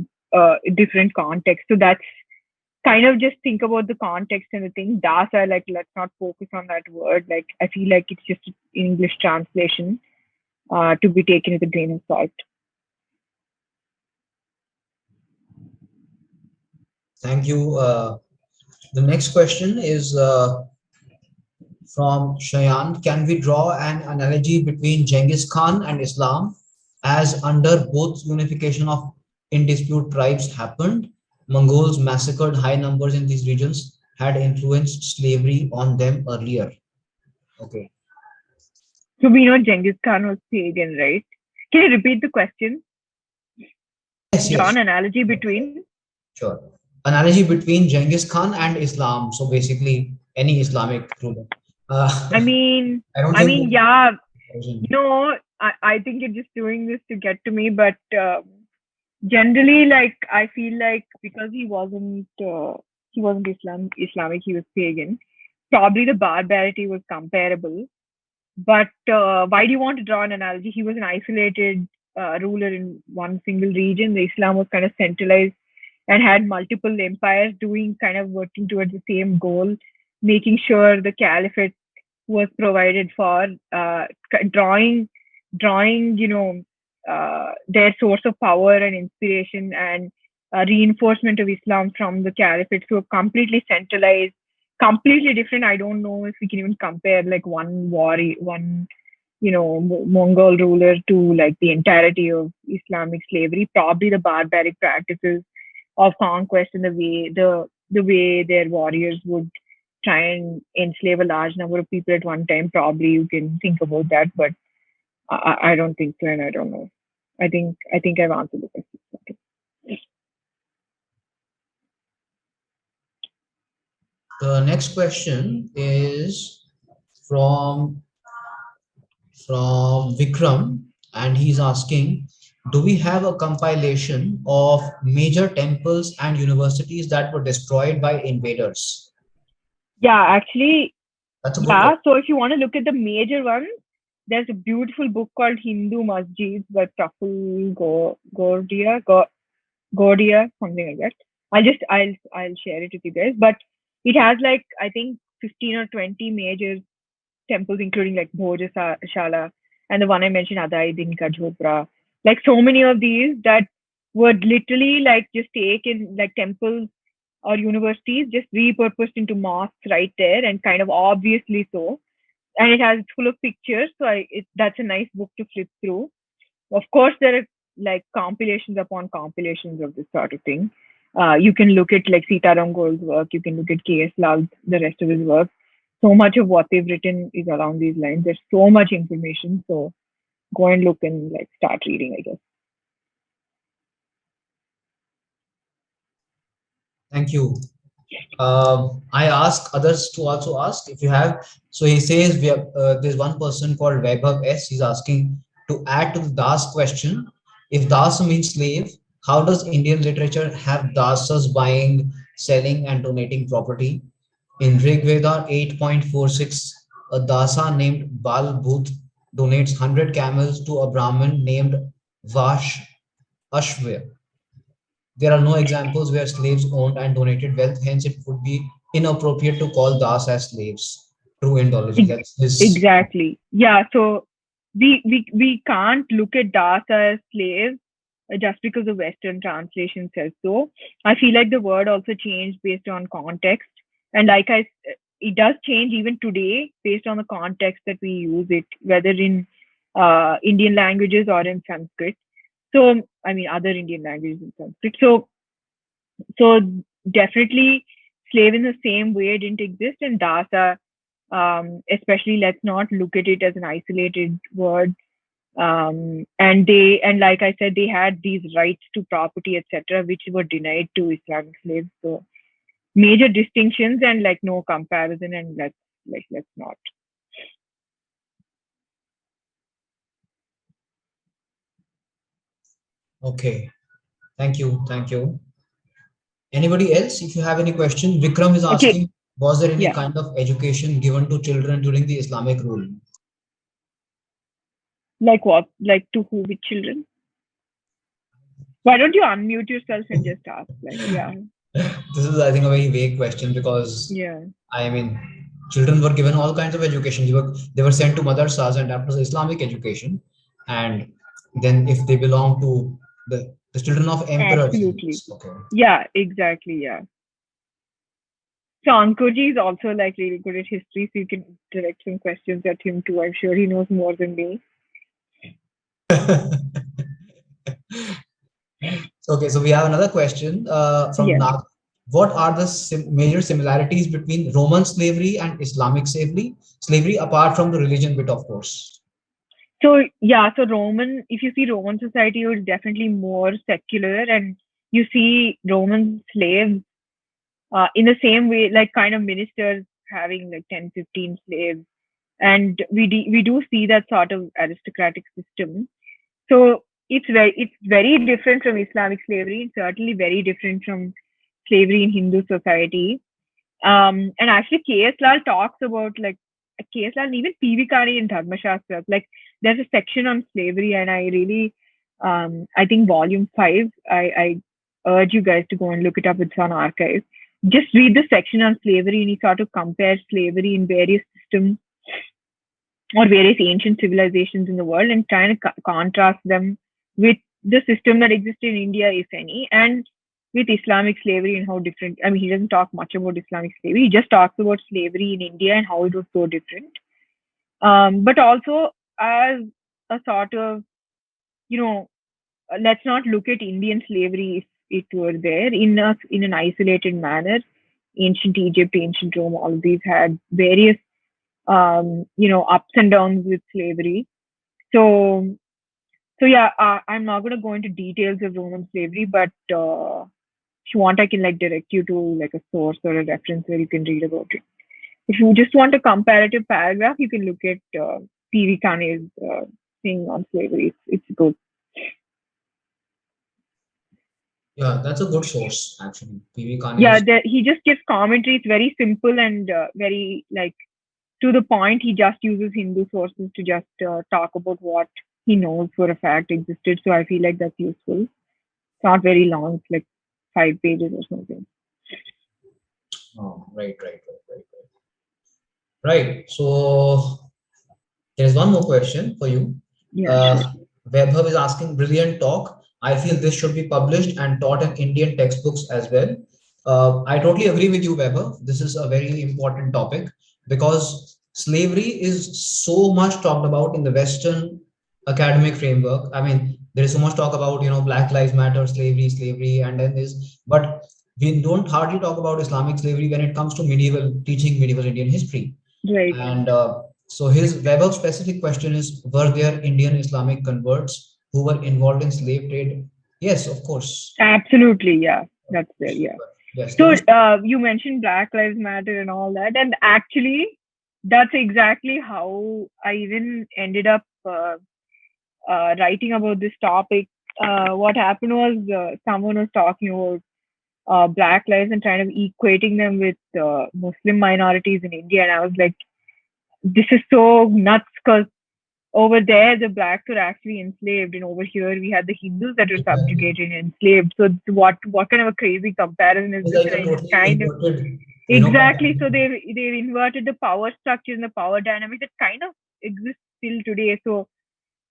different context. So that's kind of, just think about the context and the thing. Dasa, like, let's not focus on that word. Like, I feel like it's just English translation to be taken with a grain of salt. Thank you. The next question is from Shayan. Can we draw an analogy between Genghis Khan and Islam, as under both unification of in dispute tribes happened? Mongols massacred high numbers in these regions, had influenced slavery on them earlier. Okay. So we know Genghis Khan was pagan, right? Can you repeat the question? Yes, Draw yes. an analogy between? Sure. Analogy between Genghis Khan and Islam. So basically, any Islamic ruler. I mean, yeah. I think you're just doing this to get to me, but generally, like, I feel like because he wasn't Islamic, he was pagan. Probably the barbarity was comparable. But why do you want to draw an analogy? He was an isolated ruler in one single region. The Islam was kind of centralized and had multiple empires working towards the same goal, making sure the caliphate was provided for, drawing, their source of power and inspiration and reinforcement of Islam from the caliphate. So completely centralized, completely different. I don't know if we can even compare like one Mongol ruler to like the entirety of Islamic slavery. Probably the barbaric practices of conquest and the way their warriors would try and enslave a large number of people at one time. Probably you can think about that, but I don't think so, and I don't know. I think I've answered the question. Okay. The next question is from Vikram, and he's asking, do we have a compilation of major temples and universities that were destroyed by invaders? Yeah, actually, That's a good Yeah, question. so if you want to look at the major ones, there's a beautiful book called Hindu Masjids by Praful Gordia, something like that. I'll share it with you guys. But it has like I think 15 or 20 major temples, including like Bhojashala and the one I mentioned, Adai Din Ka Jhopra. Like so many of these that were literally like just taken like temples or universities just repurposed into mosques right there and kind of obviously so. And it's full of pictures, so that's a nice book to flip through. Of course, there are like compilations upon compilations of this sort of thing. You can look at like Sitaram Gold's work. You can look at K.S. Lal, the rest of his work. So much of what they've written is along these lines. There's so much information. So go and look and like start reading, I guess. Thank you. I ask others to also ask if you have. So he says we have. There's one person called Vaibhav S. He's asking to add to the Das question. If Das means slave, how does Indian literature have dasas buying, selling, and donating property? In Rig Veda 8.46, a dasa named Bal Bhut donates 100 camels to a Brahmin named Vash Ashvya. There are no examples where slaves owned and donated wealth, hence it would be inappropriate to call Das as slaves. True Indology. Ex- That's his. exactly. Yeah. So we can't look at Das as slaves just because the Western translation says so. I feel like the word also changed based on context, and it does change even today based on the context that we use it, whether in Indian languages or in Sanskrit. So I mean other Indian languages in Sanskrit. So definitely slave in the same way didn't exist, and dasa, especially let's not look at it as an isolated word. And like I said, they had these rights to property, etc., which were denied to Islamic slaves. So major distinctions and like no comparison, and let's not. Okay. Thank you. Thank you. Anybody else? If you have any question, Vikram is Okay, asking, was there any yeah, kind of education given to children during the Islamic rule? like what? Like to who with children? Why don't you unmute yourself and just ask? Like, yeah, This is, I think, a very vague question because, yeah. I mean, children were given all kinds of education. They were sent to madrasas, and that was Islamic education. And then, if they belong to the children of emperors, Absolutely. okay. Yeah, exactly. Yeah. So Ankurji is also like really good at history, so you can direct some questions at him too. I'm sure he knows more than me. Okay, so we have another question from Yeah. Nag. What are the major similarities between Roman slavery and Islamic slavery? Slavery, apart from the religion bit, of course. So yeah, so Roman, if you see Roman society, it was definitely more secular, and you see Roman slaves in the same way, like kind of ministers having like 10, 15 slaves, and we do see that sort of aristocratic system. So it's very different from Islamic slavery, and certainly very different from slavery in Hindu society. And actually, K.S. Lal talks about like K.S. Lal and even P.V. Kani in Dharma Shastra. Like there's a section on slavery, and I think volume 5. I urge you guys to go and look it up. It's on archive. Just read the section on slavery, and he sort of compares slavery in various systems or various ancient civilizations in the world and trying to contrast them with the system that exists in India, if any, and with Islamic slavery and how different. I mean, he doesn't talk much about Islamic slavery. He just talks about slavery in India and how it was so different. But also as a sort of, you know, let's not look at Indian slavery if it were there in an isolated manner. Ancient Egypt, ancient Rome, all of these had various ups and downs with slavery. So, so yeah, I'm not going to go into details of Roman slavery, but if you want, I can like direct you to like a source or a reference where you can read about it. If you just want a comparative paragraph, you can look at P.V. Kane's thing on slavery. It's good. Yeah, that's a good source, actually. P.V. Yeah, Kani's. he just gives commentary. It's very simple and very like to the point, he just uses Hindu sources to just talk about what he knows for a fact existed. So I feel like that's useful. It's not very long. It's like 5 pages or something. Oh, right. So there's one more question for you. Yeah, sure. Vaibhav is asking, brilliant talk. I feel this should be published and taught in Indian textbooks as well. I totally agree with you, Vaibhav. This is a very important topic because slavery is so much talked about in the Western academic framework. I mean, there is so much talk about, Black Lives Matter, slavery, and then this, but we don't hardly talk about Islamic slavery when it comes to teaching medieval Indian history. Right. And so his Weber's specific question is, were there Indian Islamic converts who were involved in slave trade? Yes, of course. Absolutely, yeah. That's there, yeah. Yes. So you mentioned Black Lives Matter and all that, and actually, that's exactly how I even ended up writing about this topic. What happened was someone was talking about Black lives and kind of equating them with Muslim minorities in India, and I was like, this is so nuts because over there the blacks were actually enslaved, and over here we had the Hindus that were subjugated and enslaved. So what kind of a crazy comparison is It's this? like a And it's totally kind of inverted, exactly. So they've inverted the power structure and the power dynamic that kind of exists still today. So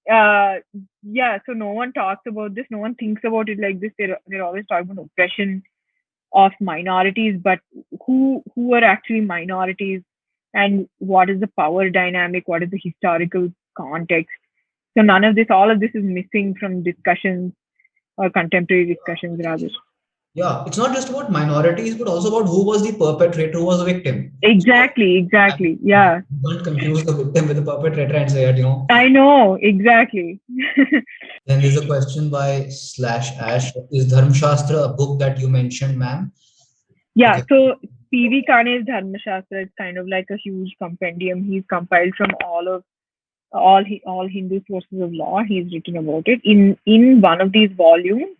yeah, so no one talks about this, no one thinks about it like this. They're always talking about oppression of minorities, but who are actually minorities, and what is the power dynamic, what is the historical context? So none of this, all of this is missing from discussions or contemporary discussions rather. Yeah, it's not just about minorities, but also about who was the perpetrator, who was the victim. Exactly, yeah. You can't confuse the victim with the perpetrator and say that. I know, exactly. Then there's a question by /Ash. Is Dharma Shastra a book that you mentioned, ma'am? Yeah, Okay. so P.V. Kane's Dharma Shastra is kind of like a huge compendium. He's compiled from all Hindu sources of law. He's written about it. In one of these volumes,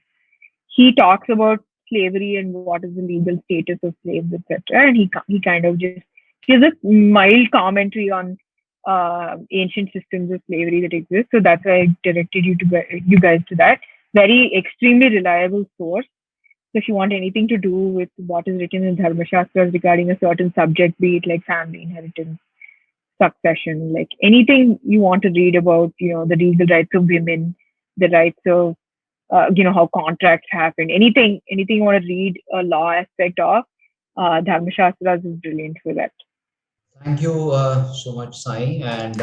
he talks about slavery and what is the legal status of slaves, etc. And he kind of just gives a mild commentary on ancient systems of slavery that exist. So that's why I directed you guys to that. Very extremely reliable source. So if you want anything to do with what is written in Dharma Shastras regarding a certain subject, be it like family inheritance, succession, like anything you want to read about, the legal rights of women, the rights of, how contracts happen, anything you want to read a law aspect of, Dharma Shastras is brilliant for that. Thank you so much, Sai. And